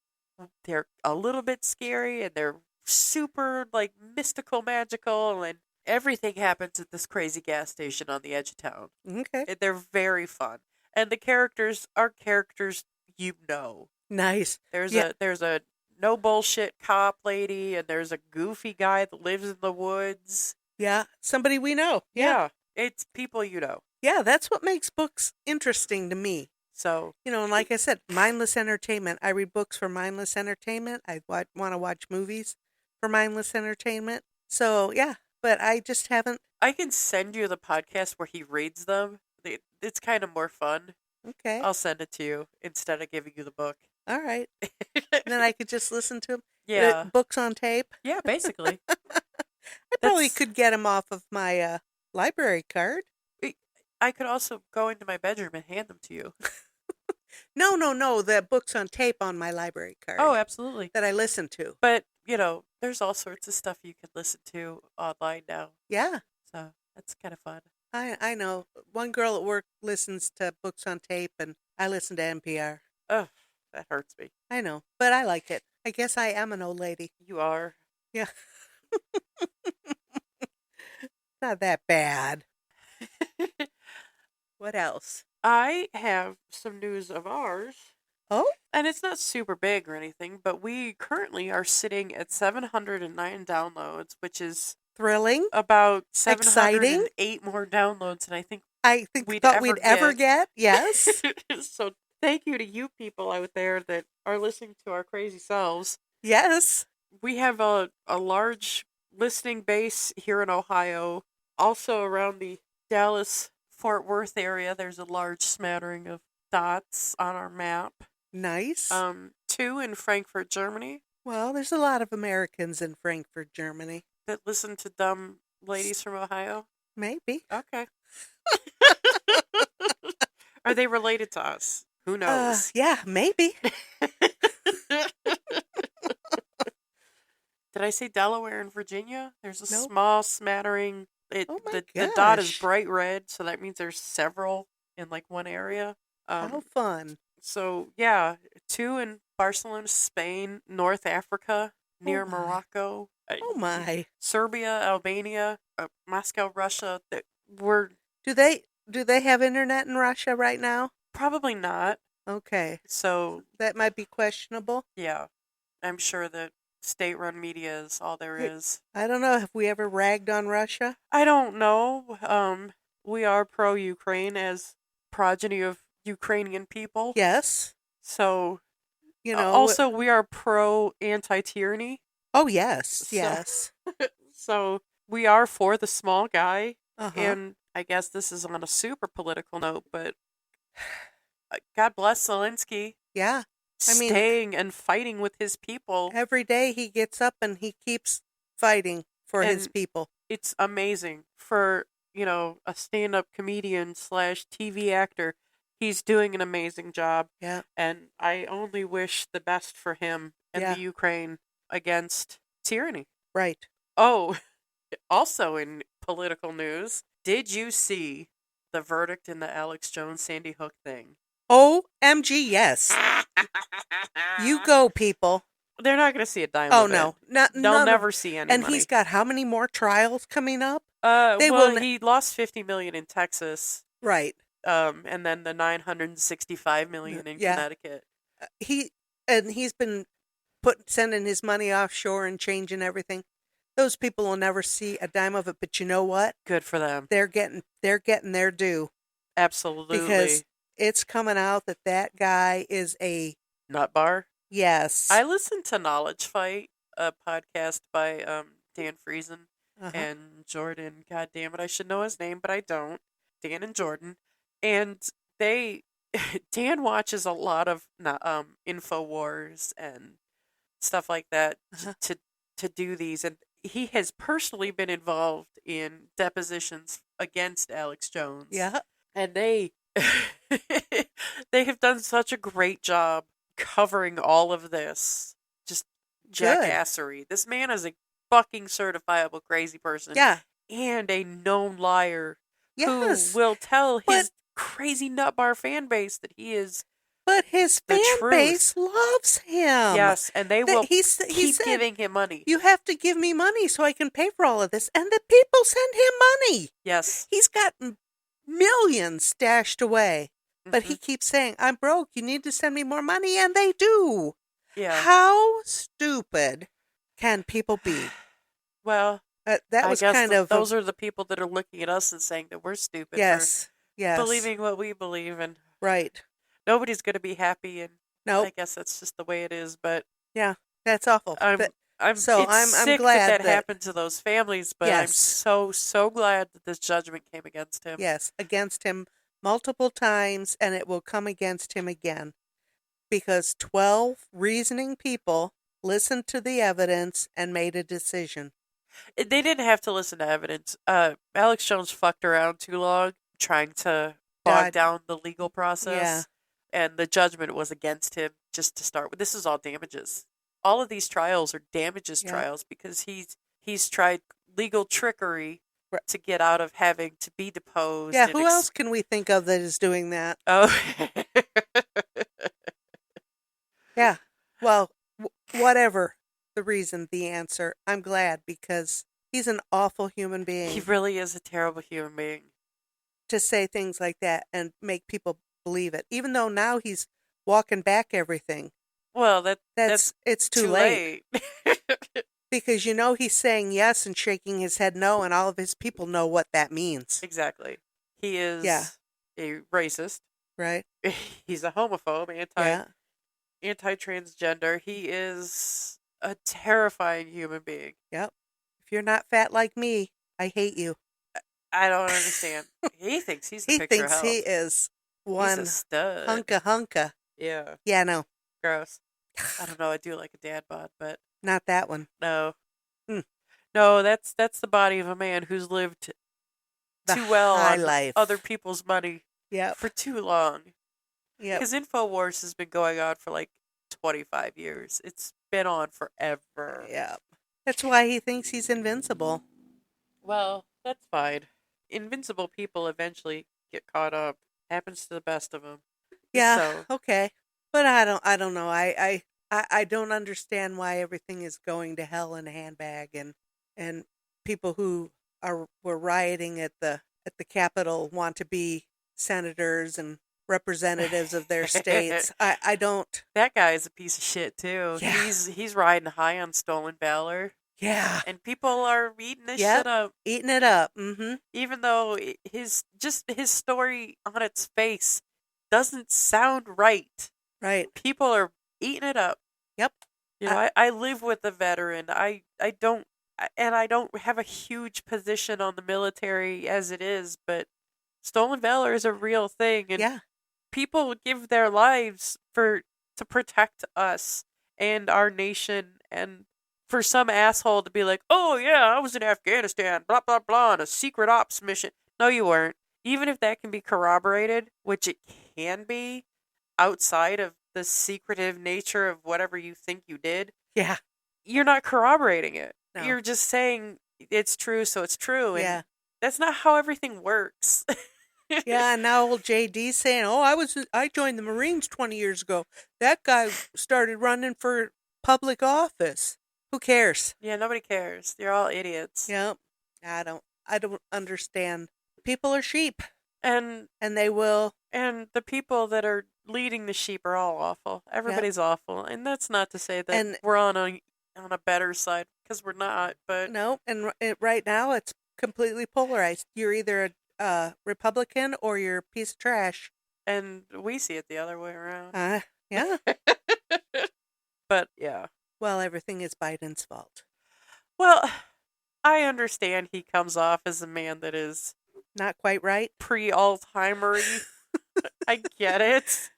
a little bit scary and they're super like mystical, magical, and everything happens at this crazy gas station on the edge of town. Okay. They're very fun, and the characters are characters you know. Nice. There's a no bullshit cop lady, and there's a goofy guy that lives in the woods. Yeah. Somebody we know. Yeah, it's people you know. Yeah, that's what makes books interesting to me. So, And like I said, mindless entertainment. I read books for mindless entertainment. I want to watch movies for mindless entertainment. So, yeah, but I just haven't. I can send you the podcast where he reads them. It's kind of more fun. Okay. I'll send it to you instead of giving you the book. All right. Then I could just listen to them. Yeah. Books on tape. Yeah, basically. I probably could get them off of my library card. I could also go into my bedroom and hand them to you. No. The books on tape on my library card. Oh, absolutely. That I listen to. But, there's all sorts of stuff you can listen to online now. Yeah. So that's kind of fun. I know. One girl at work listens to books on tape, and I listen to NPR. Oh, that hurts me. I know, but I like it. I guess I am an old lady. You are. Yeah. Not that bad. What else? I have some news of ours. Oh? And it's not super big or anything, but we currently are sitting at 709 downloads, which is Thrilling. about Exciting. 708 more downloads than I think we'd ever get. Yes. So thank you to you people out there that are listening to our crazy selves. Yes. We have a large listening base here in Ohio. Also around the Dallas-Fort Worth area, there's a large smattering of dots on our map. Nice. 2 in Frankfurt, Germany. Well, there's a lot of Americans in Frankfurt, Germany. That listen to dumb ladies from Ohio? Maybe. Okay. Are they related to us? Who knows? Yeah, maybe. Did I say Delaware and Virginia? There's a Nope. small smattering. The dot is bright red, so that means there's several in like one area. How fun. So yeah, 2 in Barcelona, Spain, North Africa, near my. Morocco. Oh my. Serbia, Albania, Moscow, Russia. That we're Do they have internet in Russia right now? probably not. Okay. So, That might be questionable. yeah, I'm sure that state-run media is all there is. I don't know. Have we ever ragged on Russia? I don't know. We are pro-Ukraine as progeny of Ukrainian people. Yes. So, You know, also we are pro-anti-tyranny. oh, yes. So, Yes. so we are for the small guy. Uh-huh. And I guess this is on a super political note, but God bless Zelensky. Yeah. I mean, Staying and fighting with his people. every day he gets up and he keeps fighting for his And people. it's amazing for, a stand-up comedian / TV actor. He's doing an amazing job. Yeah. And I only wish the best for him and Yeah. the Ukraine against tyranny. Right. Oh, also in political news, did you see the verdict in the Alex Jones Sandy Hook thing? OMG, yes. You go, people. They're not going to see a dime Oh, of no. it. They'll None never of, see any and money. he's got how many more trials coming up? Well, will he lost $50 million in Texas. Right. And then the $965 million in Connecticut. He's been sending his money offshore and changing everything. Those people will never see a dime of it, but you know what? Good for them. They're getting their due. Absolutely. Because it's coming out that guy is a nut bar. Yes. I listened to Knowledge Fight, a podcast by Dan Friesen and Jordan. God damn it, I should know his name, but I don't. Dan and Jordan. And Dan watches a lot of InfoWars and stuff like that to do these. And he has personally been involved in depositions against Alex Jones. Yeah. And they have done such a great job covering all of this. Just jackassery. This man is a fucking certifiable crazy person. Yeah. And a known liar. Yes. Who will tell his crazy nutbar fan base that he is. But his fan base loves him. Yes, and they will keep giving him money. You have to give me money so I can pay for all of this. And the people send him money. Yes. He's got millions stashed away. But he keeps saying, I'm broke. You need to send me more money. And they do. Yeah. How stupid can people be? Well, that was kind of... Those are the people that are looking at us and saying that we're stupid for believing what we believe. And right. Nobody's going to be happy, and nope. I guess that's just the way it is. But yeah, that's awful. I'm I'm glad that happened to those families. But yes. I'm so glad that this judgment came against him. Yes, against him multiple times, and it will come against him again, because 12 reasoning people listened to the evidence and made a decision. They didn't have to listen to evidence. Alex Jones fucked around too long trying to bog down the legal process. Yeah. And the judgment was against him just to start with. This is all damages. All of these trials are damages trials because he's tried legal trickery to get out of having to be deposed. Yeah, who else can we think of that is doing that? Oh. Yeah. Well, whatever the reason, the answer, I'm glad because he's an awful human being. He really is a terrible human being. To say things like that and make people believe it, even though now he's walking back everything. Well, it's too late. Because he's saying yes and shaking his head no, and all of his people know what that means. Exactly. He is a racist. Right. He's a homophobe, anti-transgender. He is a terrifying human being. Yep. If you're not fat like me, I hate you. I don't understand. He thinks he's the picture of health. He thinks he is one he's a stud. Hunka. Yeah. Yeah, no. Gross. I don't know. I do like a dad bod, but not that one. No. No, that's the body of a man who's lived too well on life. Other people's money for too long. Yeah. Because InfoWars has been going on for like 25 years. It's been on forever. Yeah. That's why he thinks he's invincible. Well, that's fine. Invincible people eventually get caught up. Happens to the best of them. Yeah. Okay. But I don't know. I don't understand why everything is going to hell in a handbag, and people who were rioting at the Capitol want to be senators and representatives of their states. I don't. That guy is a piece of shit too. Yeah. He's riding high on stolen valor, Yeah. and people are eating this Yep. shit up. Eating it up. Mm-hmm. Even though his story on its face doesn't sound right. Right. People are eating it up. Yep. You know, I live with a veteran. I don't have a huge position on the military as it is, but stolen valor is a real thing, and Yeah. people give their lives to protect us and our nation, and for some asshole to be like, "Oh yeah, I was in Afghanistan, blah blah blah, on a secret ops mission." No, you weren't. Even if that can be corroborated, which it can be, outside of the secretive nature of whatever you think you did, Yeah. you're not corroborating it. No. You're just saying it's true, so it's true, and Yeah. that's not how everything works. Yeah, and now old JD's saying, "Oh, I joined the Marines 20 years ago. That guy started running for public office. Who cares?" Yeah, nobody cares. They're all idiots. Yep. I don't understand. People are sheep, And they will. and the people that are leading the sheep are all awful. Everybody's awful. And that's not to say that And- we're on a better side, because we're not, but No, and right now it's completely polarized. You're either a Republican or you're a piece of trash. and we see it the other way around. Yeah. But yeah. Well, everything is Biden's fault. Well, I understand he comes off as a man that is Not quite right. pre-Alzheimer. I get it.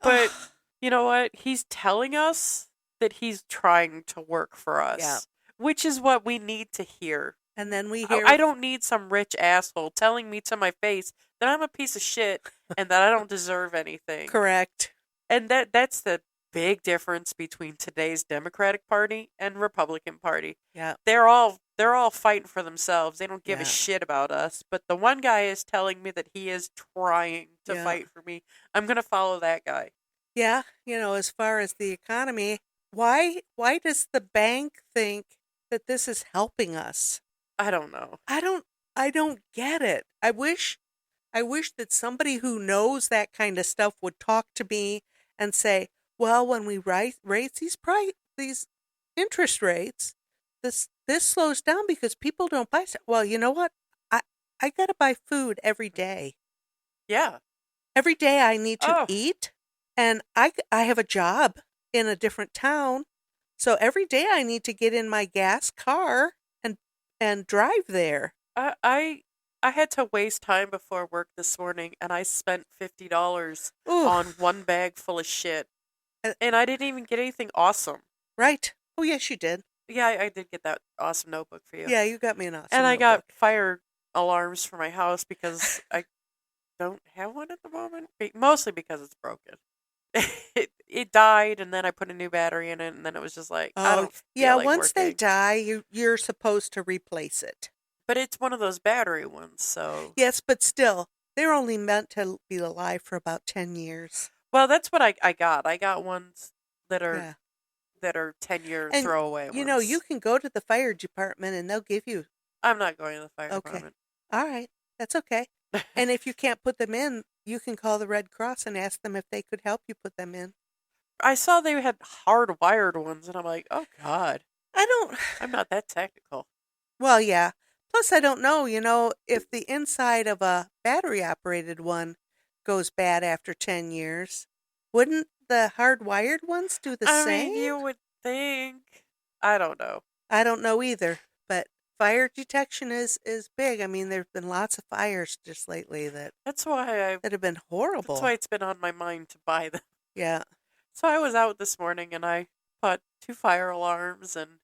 But you know what? He's telling us that he's trying to work for us. Yeah. Which is what we need to hear. And then we hear I don't need some rich asshole telling me to my face that I'm a piece of shit and that I don't deserve anything. correct. And that's the big difference between today's Democratic Party and Republican Party. Yeah. They're all fighting for themselves. They don't give a Yeah. shit about us. But the one guy is telling me that he is trying to Yeah. fight for me. I'm gonna follow that guy. Yeah, as far as the economy, why does the bank think that this is helping us? I don't know. I don't get it. I wish that somebody who knows that kind of stuff would talk to me and say, "Well, when we raise these interest rates, this slows down because people don't buy stuff." Well, you know what? I got to buy food every day. Yeah. Every day I need to Oh. eat, and I have a job in a different town. So every day I need to get in my gas car and drive there. I had to waste time before work this morning, and I spent $50 Ooh, on one bag full of shit, Uh, and I didn't even get anything awesome. right. Oh, yes, you did. Yeah, I did get that awesome notebook for you. Yeah, you got me an awesome and I got notebook. fire alarms for my house because I don't have one at the moment. Mostly because it's broken. It died, and then I put a new battery in it, and then it was just like, I don't feel yeah, like once they working. die, you're supposed to replace it. But it's one of those battery ones, so... Yes, but still, they're only meant to be alive for about 10 years. Well, that's what I got. I got ones that are Yeah. that are 10-year And, throwaway ones. you can go to the fire department and they'll give you. I'm not going to the fire Okay. department. All right, that's okay. And if you can't put them in, you can call the Red Cross and ask them if they could help you put them in. I saw they had hardwired ones, and I'm like, oh, God. I'm not that technical. Well, yeah. Plus, I don't know, if the inside of a battery-operated one goes bad after 10 years, wouldn't the hardwired ones do the I same? mean, you would think. I don't know. I don't know either, but fire detection is big. I mean, there've been lots of fires just lately that That's why have been horrible. That's why it's been on my mind to buy them. Yeah. So I was out this morning, and I bought 2 fire alarms and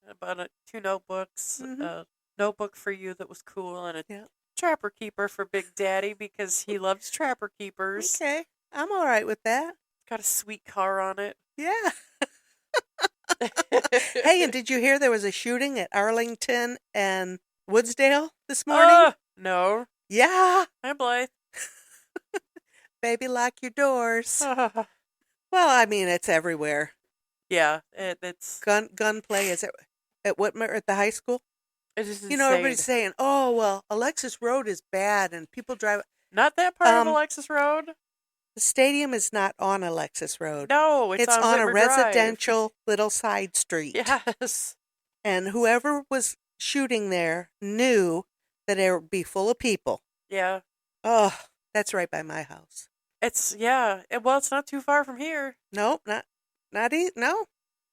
about 2 notebooks. Mhm. A notebook for you that was cool, and a Yeah. Trapper Keeper for Big Daddy because he loves Trapper Keepers. Okay. I'm all right with that. Got a sweet car on it. Yeah. Hey, and did you hear there was a shooting at Arlington and Woodsdale this morning? No. Yeah. Hi, Blythe. Baby, lock your doors. Well, I mean, it's everywhere. Yeah, it's Gunplay is at Whitmer at the high school. it's just Everybody's insane. saying, "Oh, well, Alexis Road is bad and people drive." Not that part of Um, Alexis Road. The stadium is not on Alexis Road. No, it's on on a Whitmer Drive. residential little side street. Yes. And whoever was shooting there knew that it would be full of people. Yeah. Oh, that's right by my house. It's, yeah. Well, it's not too far from here. Nope, no.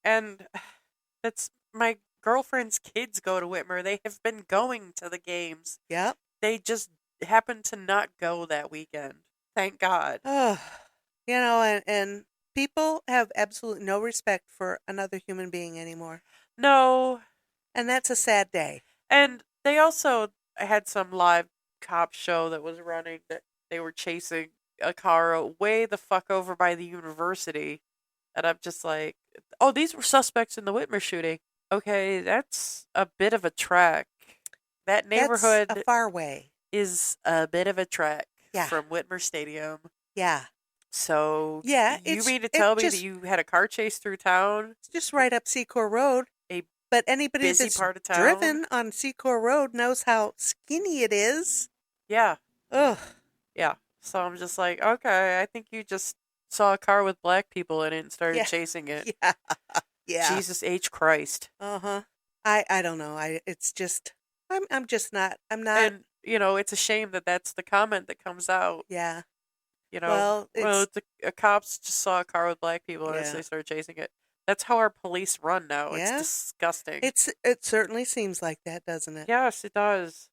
And that's my girlfriend's kids go to Whitmer. They have been going to the games. Yep. They just happened to not go that weekend. Thank God. Oh, and people have absolutely no respect for another human being anymore. No. And that's a sad day. And they also had some live cop show that was running that they were chasing a car way the fuck over by the university. And I'm just like, oh, these were suspects in the Whitmer shooting. Okay, that's a bit of a trek. That neighborhood That's a far way. is a bit of a trek Yeah. from Whitmer Stadium. Yeah. So, Yeah, you mean to tell me just, that you had a car chase through town? It's just right up Secor Road. But anybody busy that's part of town? driven on Secor Road knows how skinny it is. Yeah. Ugh. Yeah. So I'm just like, okay, I think you just saw a car with black people in it and started Yeah. chasing it. Yeah. Yeah. Jesus H. Christ. Uh-huh. I don't know. It's just I'm just not. I'm not. And, it's a shame that that's the comment that comes out. Yeah. Well, the cops just saw a car with black people and Yeah. they started chasing it. That's how our police run now. Yeah. It's disgusting. It certainly seems like that, doesn't it? Yes, it does.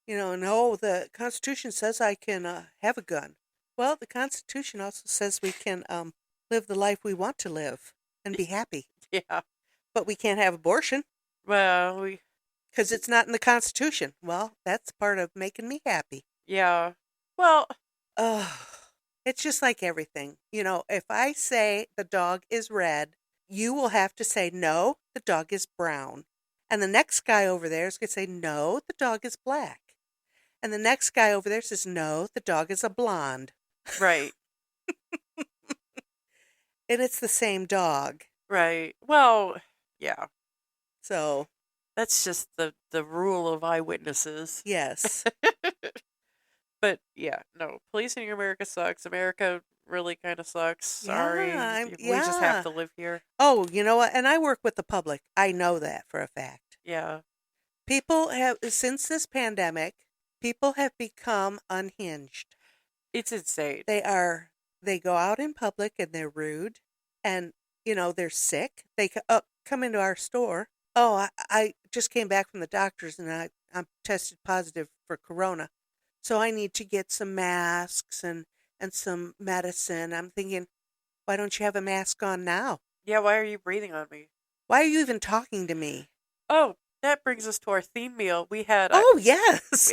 No, the Constitution says I can have a gun. Well, the Constitution also says we can live the life we want to live and be happy. Yeah. But we can't have abortion Well, because it's not in the Constitution. Well, that's part of making me happy. yeah. Well, It's just like everything. If I say the dog is red, you will have to say, no, the dog is brown. And the next guy over there is going to say, no, the dog is black. And the next guy over there says, no, the dog is a blonde. right. And it's the same dog. Right. Well, yeah. So, That's just the rule of eyewitnesses. yes. But yeah, no. Policing in America sucks. America really kind of sucks. Sorry. We just have to live here. Oh, you know what? And I work with the public. I know that for a fact. Yeah. People have, since this pandemic, people have become unhinged. It's insane. They go out in public and they're rude and, they're sick. They come into our store. Oh, I just came back from the doctor's and I'm tested positive for corona. So I need to get some masks and some medicine. I'm thinking, why don't you have a mask on now? Yeah, why are you breathing on me? Why are you even talking to me? Oh, that brings us to our theme meal. We had Oh, yes.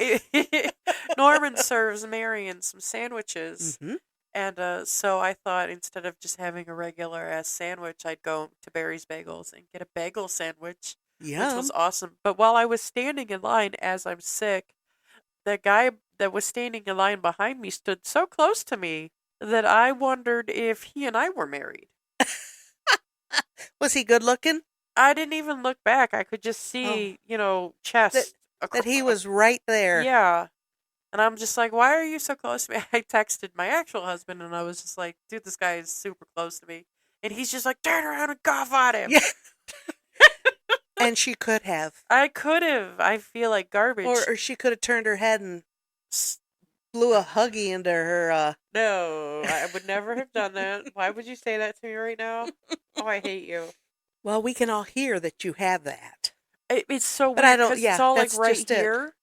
Norman serves Marion some sandwiches. Mm-hmm. And so I thought instead of just having a regular ass sandwich, I'd go to Barry's Bagels and get a bagel sandwich, which Yum. was awesome. But while I was standing in line as I'm sick, the guy that was standing in line behind me stood so close to me that I wondered if he and I were married. Was he good looking? I didn't even look back. I could just see, chest. That he was right there. Yeah. And I'm just like, why are you so close to me? I texted my actual husband and I was just like, dude, this guy is super close to me. And he's just like, turn around and cough on him. Yeah. And she could have. I could have. I feel like garbage. Or she could have turned her head and blew a huggy into her. No, I would never have done that. Why would you say that to me right now? Oh, I hate you. Well, we can all hear that you have that. It's so weird. But I don't. 'cause Yeah, it's all that's like right just it. here.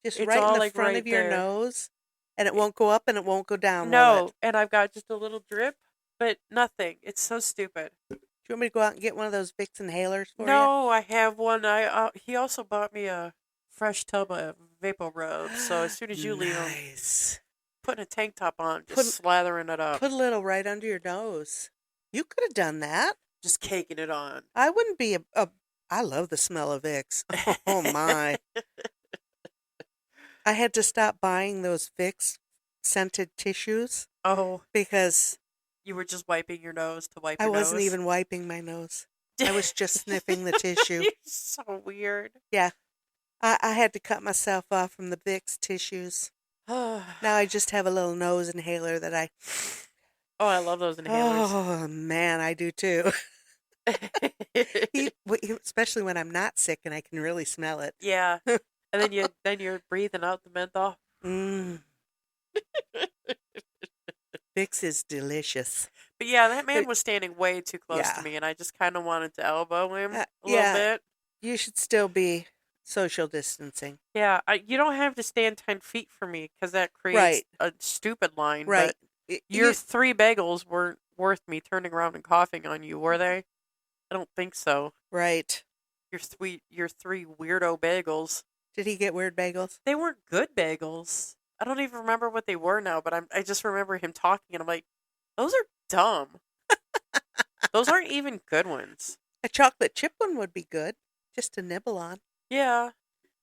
Just It's right all in the like front right of your there. nose, and it won't go up and it won't go down. No, Will it? and I've got just a little drip, but nothing. It's so stupid. Do you want me to go out and get one of those Vicks inhalers for you? No, I have one. He also bought me a fresh tub of Vapor Rub. So as soon as you leave, I'm Nice. putting a tank top on, just slathering it up, Put a little right under your nose. You could have done that. just caking it on. I wouldn't be I love the smell of Vicks. Oh my. I had to stop buying those Vicks scented tissues Oh, because you were just wiping your nose to wipe I your nose. wasn't even wiping my nose. I was just sniffing the tissue. You're so weird. Yeah. I had to cut myself off from the Vicks tissues. Now I just have a little nose inhaler that I Oh, I love those inhalers. Oh, man, I do too. Especially when I'm not sick and I can really smell it. Yeah. And then you're breathing out the menthol. Mm, Vicks is delicious. But yeah, that man It- was standing way too close to yeah. me, and I just kind of wanted to elbow him a little Yeah, bit. you should still be social distancing. Yeah, you don't have to stand 10 feet from me because that creates Right, a stupid line, right. but Y- your You, 3 bagels weren't worth me turning around and coughing on you, were they? I don't think so. right. Your 3 weirdo bagels. Did he get weird bagels? They weren't good bagels. I don't even remember what they were now, but I just remember him talking, and I'm like, those are dumb. Those aren't even good ones. A chocolate chip one would be good, just to nibble on. Yeah.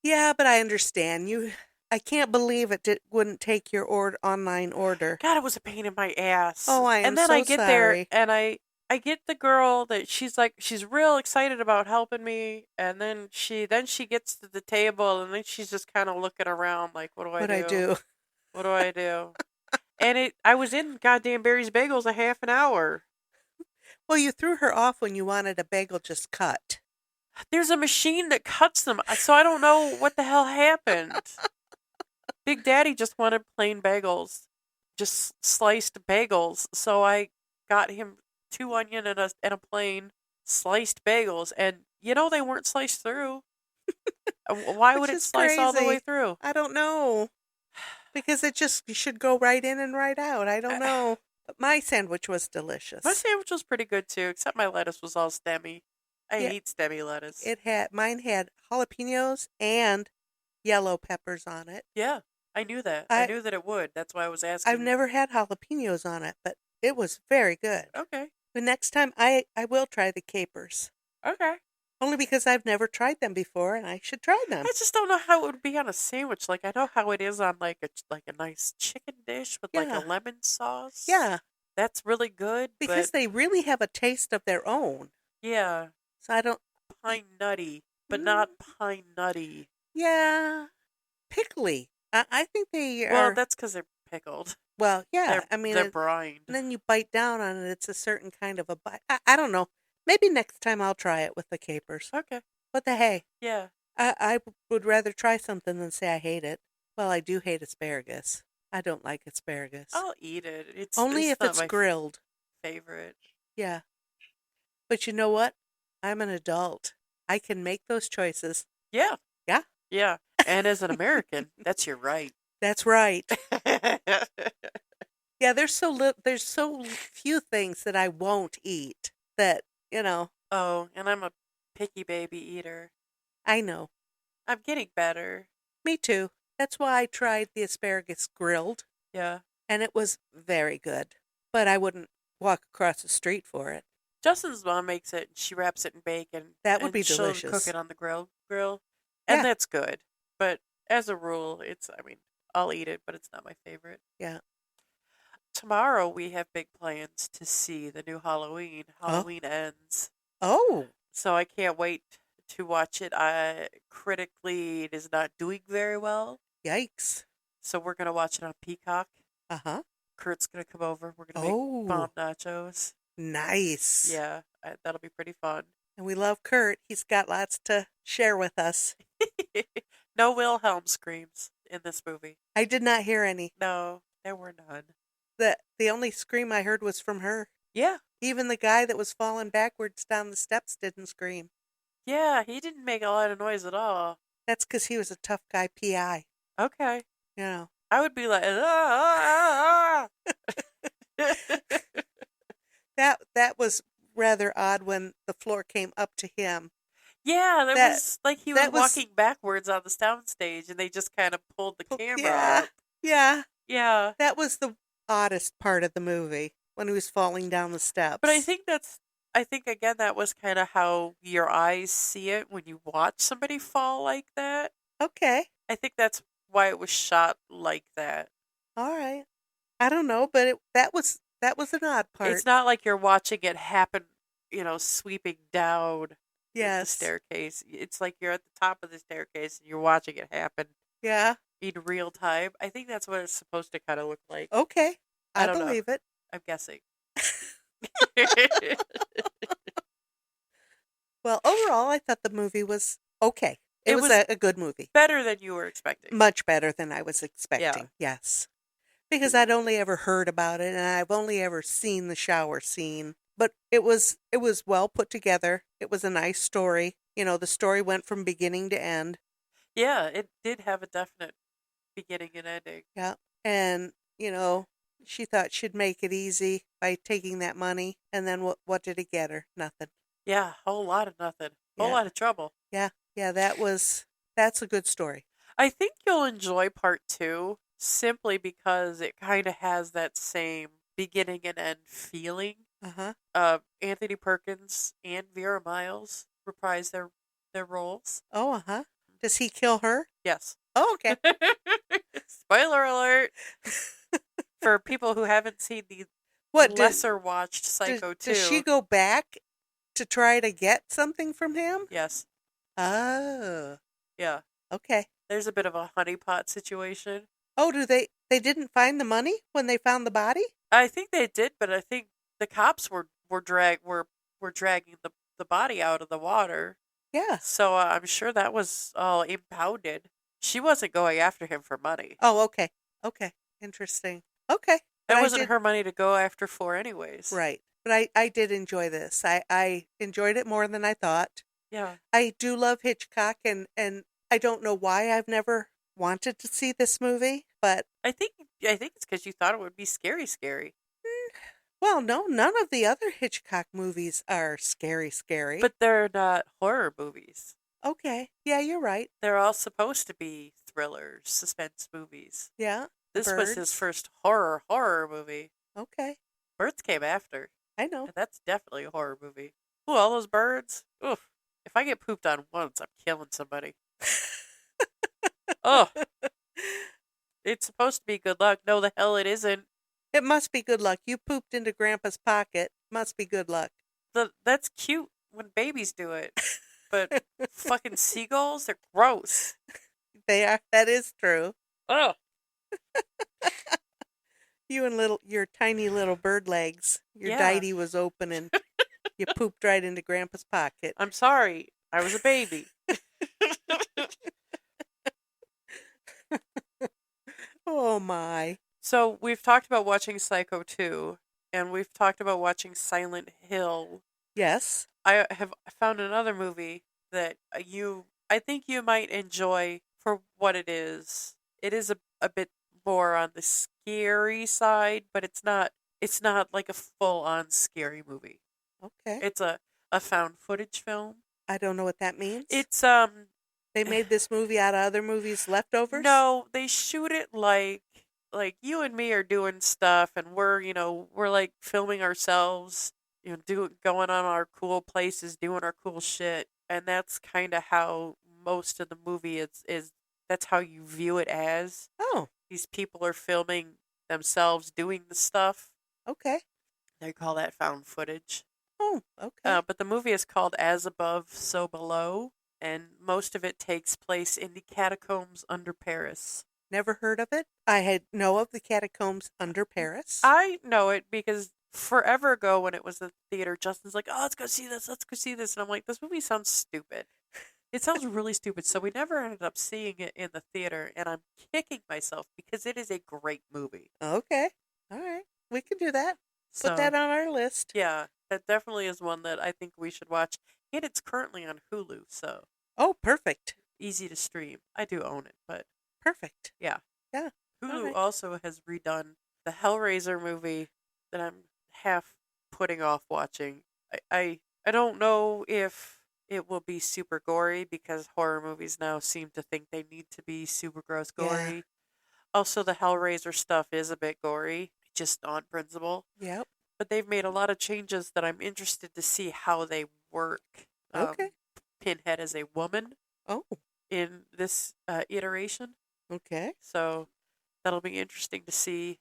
Yeah, but I understand you. I can't believe wouldn't take your online order. God, it was a pain in my ass. Oh, I am And then so I get there, sorry. and I get the girl that she's real excited about helping me, and then she gets to the table, and then she's just kind of looking around like, what do I What I do? do? What do I do? And I was in goddamn Barry's Bagels a half an hour. Well, you threw her off when you wanted a bagel just cut. There's a machine that cuts them, so I don't know what the hell happened. Big Daddy just wanted plain bagels, just sliced bagels. So I got him 2 onion and a plain sliced bagels, and they weren't sliced through. Why would Which it is slice all the way crazy. through? I don't know. Because you should go right in and right out. I don't know. But my sandwich was delicious. My sandwich was pretty good too, except my lettuce was all stemmy. I Yeah, hate stemmy lettuce. mine had jalapenos and yellow peppers on it. Yeah, I knew that. I knew that it would. That's why I was asking. I've never had jalapenos on it, but it was very good. Okay. The next time I will try the capers. Okay. Only because I've never tried them before and I should try them. I just don't know how it would be on a sandwich. Like I know how it is on like a nice chicken dish with like a Yeah. lemon sauce. Yeah, That's really good. because But they really have a taste of their own. yeah, So I don't. pine nutty, but Mm, not pine nutty. Yeah, pickly. I think they Well, are. that's because they're pickled. Well, yeah. They're I mean, they're brined. and then you bite down on it. It's a certain kind of a bite. I don't know. Maybe next time I'll try it with the capers. Okay. What the hey? Yeah. I would rather try something than say I hate it. Well, I do hate asparagus. I don't like asparagus. I'll eat it. Only if not it's my grilled. favorite. Yeah. But you know what? I'm an adult. I can make those choices. Yeah. Yeah. Yeah. And as an American, that's your right. That's right. Yeah, there's so few things that I won't eat that, Oh, and I'm a picky baby eater. I know. I'm getting better. Me too. That's why I tried the asparagus grilled, Yeah. and it was very good. But I wouldn't walk across the street for it. Justin's mom makes it, and she wraps it in bacon. That would and be she'll delicious. cook it on the grill, and Yeah. that's good. But as a rule, I'll eat it, but it's not my favorite. Yeah. Tomorrow we have big plans to see the new Halloween. Oh. Halloween Ends. Oh, So I can't wait to watch it. Critically, it is not doing very well. yikes. So we're going to watch it on Peacock. Uh-huh. Kurt's going to come over. We're going to make bomb nachos. Nice. Yeah, that'll be pretty fun. And we love Kurt. He's got lots to share with us. No Wilhelm screams in this movie. I did not hear any. No, there were none. The only scream I heard was from her. Yeah. Even the guy that was falling backwards down the steps didn't scream. Yeah, he didn't make a lot of noise at all. That's because he was a tough guy PI. Okay. You know. I would be like, ah, ah, ah. That was rather odd when the floor came up to him. Yeah, that was like he was that was- walking backwards on the sound stage, and they just kind of pulled the camera Yeah. up. Yeah. Yeah. That was the oddest part of the movie when he was falling down the steps. But I think again that was kind of how your eyes see it when you watch somebody fall like that. Okay. I think that's why it was shot like that. All right. I don't know, but that was an odd part. It's not like you're watching it happen, sweeping down the Yes. staircase. It's like you're at the top of the staircase and you're watching it happen Yeah. in real time. I think that's what it's supposed to kind of look like. Okay. I I don't know. believe it. I'm guessing. Well, overall, I thought the movie was okay. It was a good movie. Better than you were expecting. Much better than I was expecting, yes. Because I'd only ever heard about it, and I've only ever seen the shower scene. But it was well put together. It was a nice story. You know, the story went from beginning to end. Yeah, it did have a definite beginning and ending. Yeah. And, you know, she thought she'd make it easy by taking that money. And then what did it get her? Nothing. Yeah, whole lot of nothing. Whole Yeah. lot of trouble. Yeah. Yeah, that's a good story. I think you'll enjoy part 2 simply because it kind of has that same beginning and end feeling. Uh-huh. Anthony Perkins and Vera Miles reprise their roles. Oh, uh-huh. Does he kill her? Yes. Oh, okay. Spoiler alert. For people who haven't seen the lesser watched Psycho 2. Does she go back to try to get something from him? Yes. Oh. Yeah. Okay. There's a bit of a honeypot situation. Oh, they didn't find the money when they found the body? I think they did, but I think the cops were dragging the body out of the water. Yeah. So I'm sure that was all impounded. She wasn't going after him for money. Oh, okay. Okay. Interesting. Okay. That wasn't her money to go after for anyways. Right. But I did enjoy this. I enjoyed it more than I thought. Yeah. I do love Hitchcock, and I don't know why I've never wanted to see this movie, but I think it's because you thought it would be scary. Well, no, none of the other Hitchcock movies are scary. But they're not horror movies. Okay. Yeah, you're right. They're all supposed to be thrillers, suspense movies. Yeah. This was his first horror movie. Okay. Birds came after. I know. And that's definitely a horror movie. Ooh, all those birds. Oof. If I get pooped on once, I'm killing somebody. Oh. It's supposed to be good luck. No, the hell it isn't. It must be good luck. You pooped into Grandpa's pocket. Must be good luck. That's cute when babies do it. But fucking seagulls, they're gross. They are. That is true. Oh. You and your tiny little bird legs. Your diety was open and you pooped right into Grandpa's pocket. I'm sorry. I was a baby. Oh, my. So we've talked about watching Psycho 2, and we've talked about watching Silent Hill. Yes. I have found another movie that I think you might enjoy for what it is. It is a bit more on the scary side, but it's not like a full-on scary movie. Okay. It's a found footage film. I don't know what that means. It's They made this movie out of other movies' leftovers? No, they shoot it like you and me are doing stuff, and we're like filming ourselves, going on our cool places, doing our cool shit, and that's kind of how most of the movie is. That's how you view it as. Oh, these people are filming themselves doing the stuff. Okay. They call that found footage. Oh, okay. But the movie is called As Above, So Below, and most of it takes place in the catacombs under Paris. Never heard of it. I had know of the catacombs under Paris. I know it because forever ago when it was the theater, Justin's like, "Oh, let's go see this. Let's go see this." And I'm like, "This movie sounds stupid. It sounds really stupid." So we never ended up seeing it in the theater, and I'm kicking myself because it is a great movie. Okay. All right. We can do that. Put that on our list. Yeah, that definitely is one that I think we should watch. And it's currently on Hulu, so. Oh, perfect. Easy to stream. I do own it, but. Perfect. Yeah. Yeah. Hulu also has redone the Hellraiser movie that I'm half putting off watching. I don't know if it will be super gory because horror movies now seem to think they need to be super gross gory. Yeah. Also, the Hellraiser stuff is a bit gory, just on principle. Yep. But they've made a lot of changes that I'm interested to see how they work. Okay. Pinhead as a woman. Oh. In this iteration. Okay. So that'll be interesting to see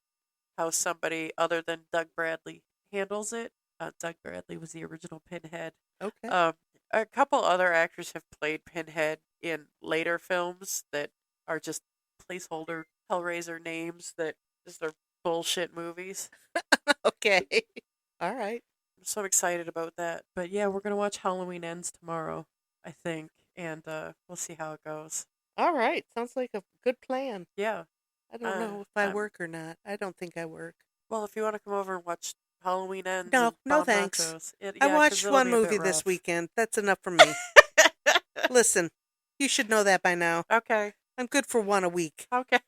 how somebody other than Doug Bradley handles it. Doug Bradley was the original Pinhead. Okay. A couple other actors have played Pinhead in later films that are just placeholder Hellraiser names that just are bullshit movies. Okay. All right. I'm so excited about that. But yeah, we're gonna watch Halloween Ends tomorrow, I think, and we'll see how it goes. All right. Sounds like a good plan. Yeah. I don't know if I I'm work or not. I don't think I work. Well, if you want to come over and watch Halloween Ends No, and no Bomb thanks. Nachos, I yeah, because watched it'll one be a bit movie this rough. weekend. That's enough for me. Listen, you should know that by now. Okay. I'm good for one a week. Okay.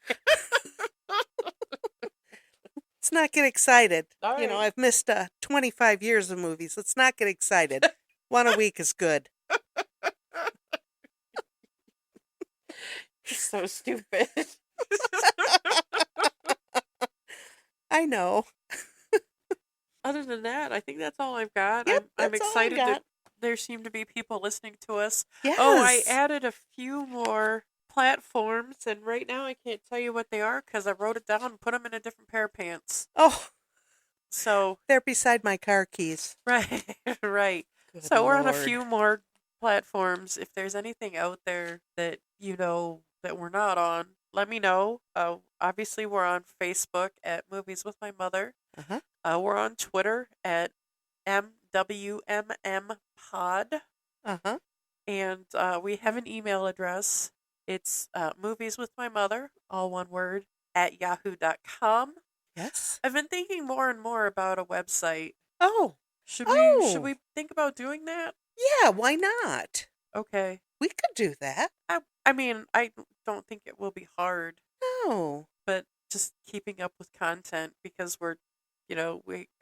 Let's not get excited. All You know, right. I've missed 25 years of movies. Let's not get excited. One a week is good. You're so stupid. I know. Other than that, I think that's all I've got. Yep, I'm that's all I excited got. that there seem to be people listening to us. Yes. Oh, I added a few more platforms, and right now I can't tell you what they are because I wrote it down and put them in a different pair of pants. Oh, So, they're beside my car keys. right, right. Good So we're on a Lord. few more platforms. If there's anything out there that you know that we're not on, let me know. Obviously, we're on Facebook at Movies with My Mother. Uh-huh. We're on Twitter at MWMM Pod. Uh-huh. And we have an email address. It's Movies with My Mother, all one word, at yahoo.com. Yes. I've been thinking more and more about a website. Oh. Should Oh. we think about doing that? Yeah, why not? Okay. We could do that. I mean, I don't think it will be hard, No. but just keeping up with content because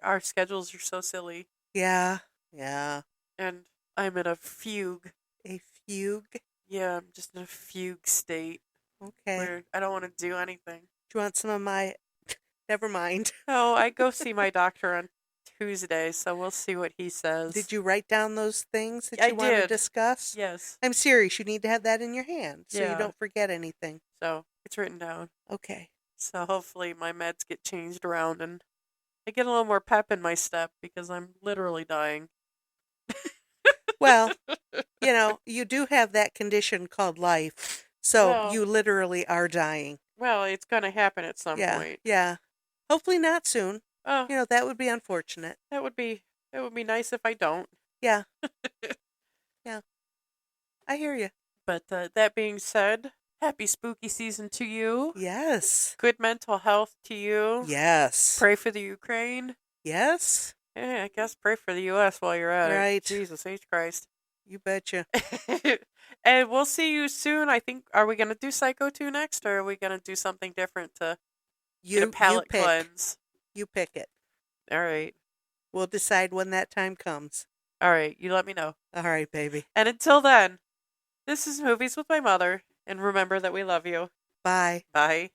our schedules are so silly, Yeah. Yeah. and I'm in a fugue. A fugue. Yeah, I'm just in a fugue state Okay. where I don't want to do anything. Do you want some of my... Never mind. No, I go see my doctor on Tuesday, so we'll see what he says. Did you write down those things that I you want to did. discuss? Yes. I'm serious. You need to have that in your hand so you Yeah. don't forget anything. So it's written down. Okay. So hopefully my meds get changed around and I get a little more pep in my step because I'm literally dying. Well, you do have that condition called life. So Well- you literally are dying. Well, it's going to happen at some Yeah. point. Yeah. Hopefully not soon. Oh, That would be unfortunate. that would be nice if I don't. Yeah. Yeah. I hear you. But that being said, happy spooky season to you. Yes. Good mental health to you. Yes. Pray for the Ukraine. Yes. I guess pray for the U.S. while you're at it. Right. Jesus H. Christ. You betcha. And we'll see you soon. I think, are we going to do Psycho 2 next, or are we going to do something different to get a palate pick. cleanse? You pick it. All right. We'll decide when that time comes. All right. You let me know. All right, baby. And until then, this is Movies with My Mother, and remember that we love you. Bye. Bye.